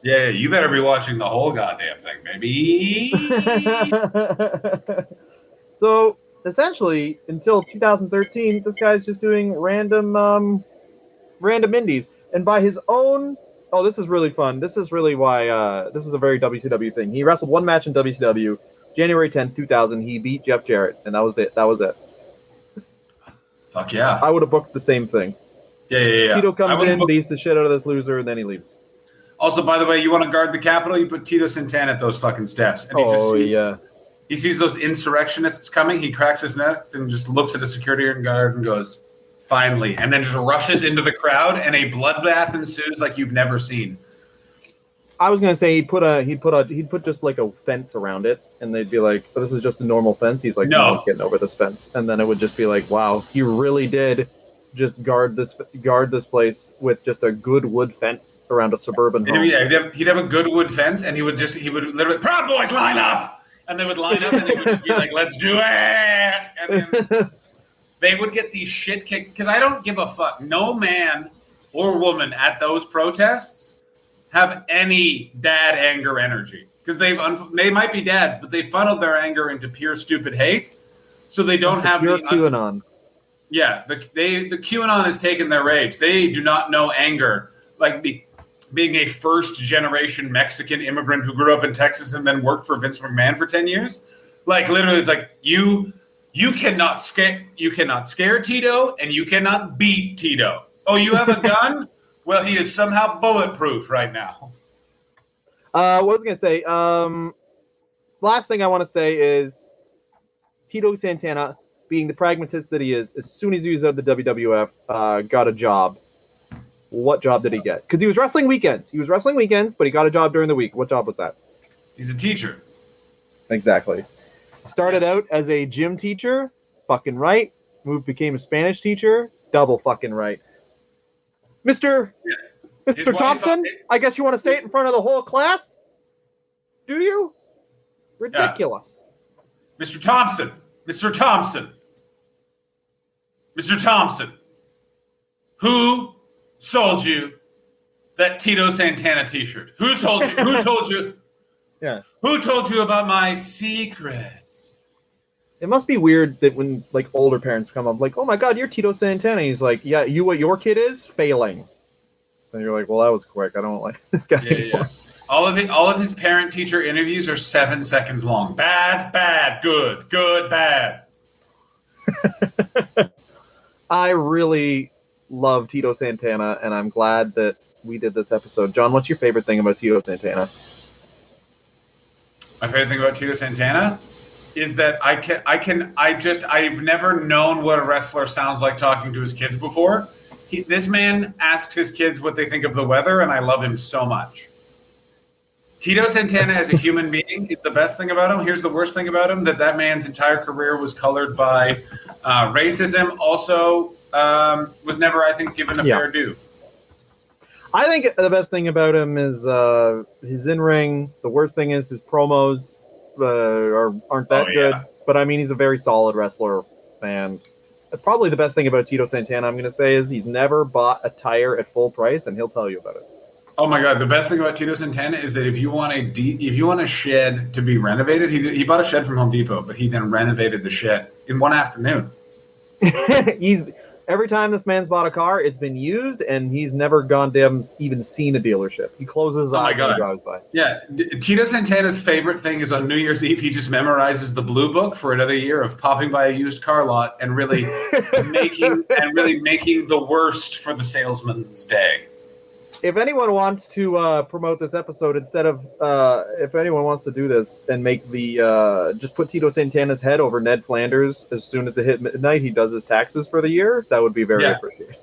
Yeah, you better be watching the whole goddamn thing, baby. So essentially, until 2013, this guy's just doing random indies. And by his own... Oh, this is really fun. This is really why... this is a very WCW thing. He wrestled one match in WCW. January 10th, 2000, he beat Jeff Jarrett. And that was it. Fuck yeah. I would have booked the same thing. Yeah. Tito comes in, beats the shit out of this loser, and then he leaves. Also, by the way, you want to guard the Capitol? You put Tito Santana at those fucking steps. And he sees those insurrectionists coming. He cracks his neck and just looks at the security guard and goes, finally. And then just rushes into the crowd, and a bloodbath ensues like you've never seen. I was gonna say he'd put just like a fence around it, and they'd be like, oh, "This is just a normal fence." He's like, "No one's getting over this fence," and then it would just be like, "Wow, he really did just guard this place with just a good wood fence around a suburban home." Yeah, he'd have a good wood fence, and he would literally, "Proud Boys, line up!" And they would line up, and they would just be like, "Let's do it!" And then they would get these shit kicked because I don't give a fuck. No man or woman at those protests have any dad anger energy because they might be dads, but they funneled their anger into pure stupid hate, so they don't have the QAnon. Yeah, the QAnon has taken their rage. They do not know anger, like being a first generation Mexican immigrant who grew up in Texas and then worked for Vince McMahon for 10 years. Like literally, it's like you cannot scare Tito and you cannot beat Tito. Oh, you have a gun? Well, he is somehow bulletproof right now. What I was going to say, last thing I want to say is Tito Santana, being the pragmatist that he is, as soon as he was out of the WWF, got a job. What job did he get? Because he was wrestling weekends. But he got a job during the week. What job was that? He's a teacher. Exactly. Started out as a gym teacher, fucking right. Became a Spanish teacher, double fucking right. Mr. Thompson, I guess you want to say it in front of the whole class? Do you? Ridiculous. Yeah. Mr. Thompson. Who sold you that Tito Santana T-shirt? Who told you? Who told you? Yeah. Who told you about my secrets? It must be weird that when like older parents come up, like, "Oh my God, you're Tito Santana." He's like, "Yeah, you what your kid is failing." And you're like, "Well, that was quick. I don't like this guy anymore." All of his parent-teacher interviews are 7 seconds long. Bad, bad, good, good, bad. I really love Tito Santana, and I'm glad that we did this episode. John, what's your favorite thing about Tito Santana? My favorite thing about Tito Santana is that I've never known what a wrestler sounds like talking to his kids before. This man asks his kids what they think of the weather, and I love him so much. Tito Santana as a human being is the best thing about him. Here's the worst thing about him, that man's entire career was colored by racism. Also, was never, I think, given a fair due. I think the best thing about him is his in-ring. The worst thing is his promos aren't that good. But, I mean, he's a very solid wrestler. And probably the best thing about Tito Santana, I'm going to say, is he's never bought a tire at full price, and he'll tell you about it. Oh my God! The best thing about Tito Santana is that if you want a shed to be renovated, he bought a shed from Home Depot, but he then renovated the shed in one afternoon. Every time this man's bought a car, it's been used, and he's never gone to even seen a dealership. He closes his eyes when he drives by. Yeah, Tito Santana's favorite thing is on New Year's Eve, he just memorizes the blue book for another year of popping by a used car lot and really making the worst for the salesman's day. If anyone wants to promote this episode, instead of if anyone wants to do this and make the just put Tito Santana's head over Ned Flanders as soon as it hit midnight, he does his taxes for the year, that would be very appreciated.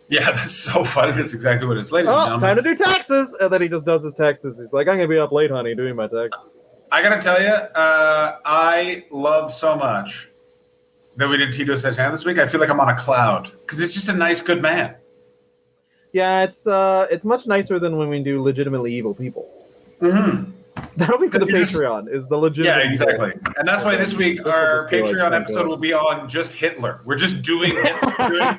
Yeah, that's so funny. That's exactly what it's. Ladies and gentlemen, time to do taxes, and then he just does his taxes. He's like, "I'm gonna be up late, honey, doing my taxes." I gotta tell you, I love so much that we did Tito Santana this week. I feel like I'm on a cloud because it's just a nice, good man. Yeah, it's much nicer than when we do legitimately evil people. Mm-hmm. That'll be for the Patreon. Is the legitimate? Yeah, exactly. And that's why this week our Patreon episode will be on just Hitler. We're just doing Hitler.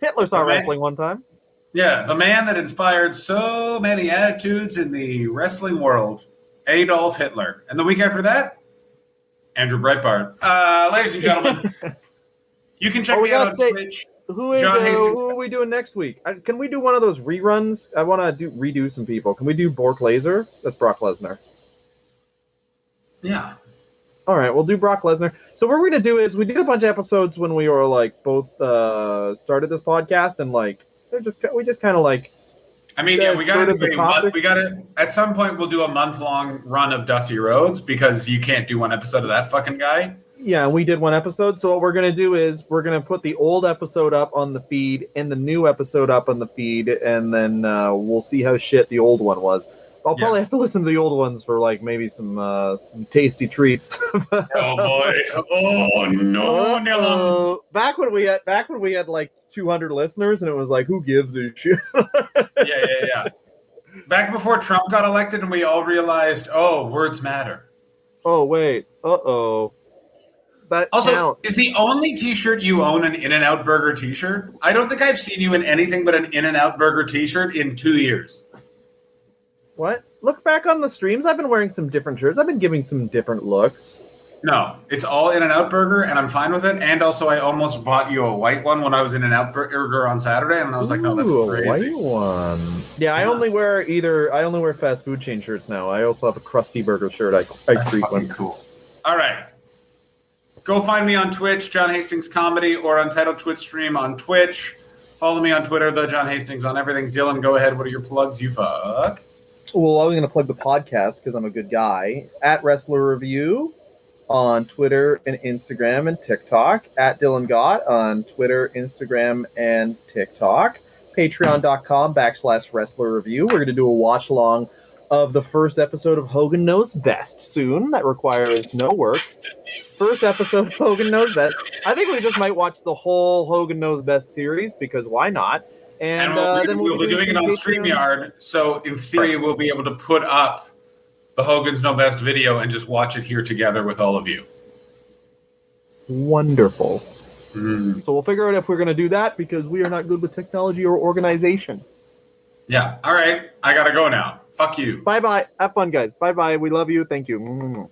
Hitler saw wrestling one time. Yeah, the man that inspired so many attitudes in the wrestling world, Adolf Hitler. And the week after that, Andrew Breitbart. Ladies and gentlemen, you can check me out on Twitch. Who are we doing next week? Can we do one of those reruns? I want to redo some people. Can we do Bork Lesnar? That's Brock Lesnar. Yeah. All right, we'll do Brock Lesnar. So what we're going to do is we did a bunch of episodes when we were like both started this podcast, and like we just kind of like. I mean, yeah, we got to. At some point, we'll do a month-long run of Dusty Rhodes because you can't do one episode of that fucking guy. Yeah, we did one episode. So what we're going to do is we're going to put the old episode up on the feed and the new episode up on the feed, and then we'll see how shit the old one was. I'll probably have to listen to the old ones for like maybe some tasty treats. Oh boy! Oh no! Back when we had like 200 listeners, and it was like, who gives a shit? Yeah. Back before Trump got elected, and we all realized, oh, words matter. Oh wait! That also counts. Is the only T-shirt you own an In-N-Out Burger T-shirt? I don't think I've seen you in anything but an In-N-Out Burger T-shirt in 2 years. What? Look back on the streams. I've been wearing some different shirts. I've been giving some different looks. No, it's all In-N-Out Burger, and I'm fine with it. And also, I almost bought you a white one when I was in In-N-Out Burger on Saturday, and I was like, no, that's crazy. A white one. Yeah, I only wear fast food chain shirts now. I also have a Krusty Burger shirt. I frequent. Cool. All right. Go find me on Twitch, John Hastings Comedy, or Untitled Twitch Stream on Twitch. Follow me on Twitter, The John Hastings, on everything. Dylan, go ahead. What are your plugs, you fuck? Well, I was going to plug the podcast because I'm a good guy. At Wrestler Review on Twitter and Instagram and TikTok. At Dylan Gott on Twitter, Instagram, and TikTok. Patreon.com/Wrestler Review. We're going to do a watch-along of the first episode of Hogan Knows Best soon. That requires no work. First episode of Hogan Knows Best. I think we just might watch the whole Hogan Knows Best series because why not? And then we'll be doing it on StreamYard. So in theory, we'll be able to put up the Hogan's Know Best video and just watch it here together with all of you. Wonderful. So we'll figure out if we're going to do that because we are not good with technology or organization. Yeah. All right. I gotta go now. Fuck you. Bye-bye. Have fun, guys. Bye-bye. We love you. Thank you.